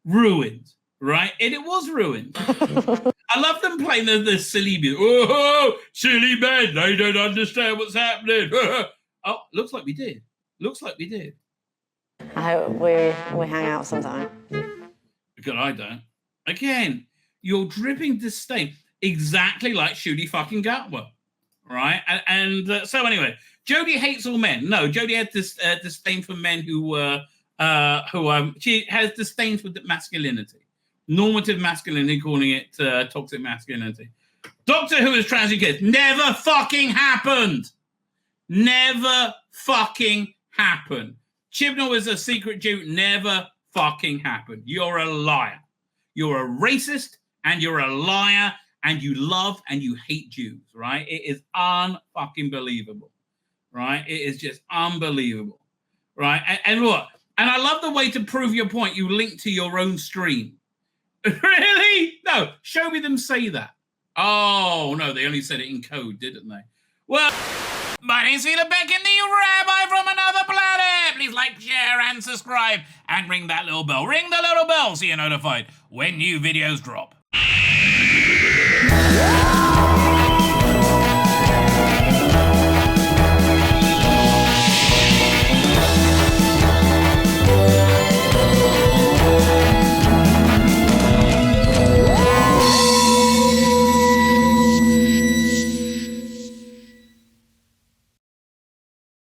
Ruined, right? And it was ruined. I love them playing the silly music. Oh, silly men, they don't understand what's happening. Oh, looks like we did. Looks like we did. I hope we hang out sometime. Because I don't. Again, you're dripping disdain, exactly like Shooty fucking Gatwa, right? So anyway, Jodie hates all men. No, Jodie had this disdain for men she has disdain for masculinity, normative masculinity, calling it toxic masculinity. Doctor Who is trans kids. Never fucking happened. Never fucking happened. Chibnall is a secret Jew. Never fucking happened. You're a liar. You're a racist and you're a liar and you love and you hate Jews, right? It is unfucking believable, right? It is just unbelievable, right? And look, and I love the way to prove your point. You link to your own stream. Really? No, show me them say that. Oh, no, they only said it in code, didn't they? Well, my name's Tzvi Lebetkin, the Rabbi from another planet. Please like, share, and subscribe, and ring that little bell. Ring the little bell so you're notified when new videos drop.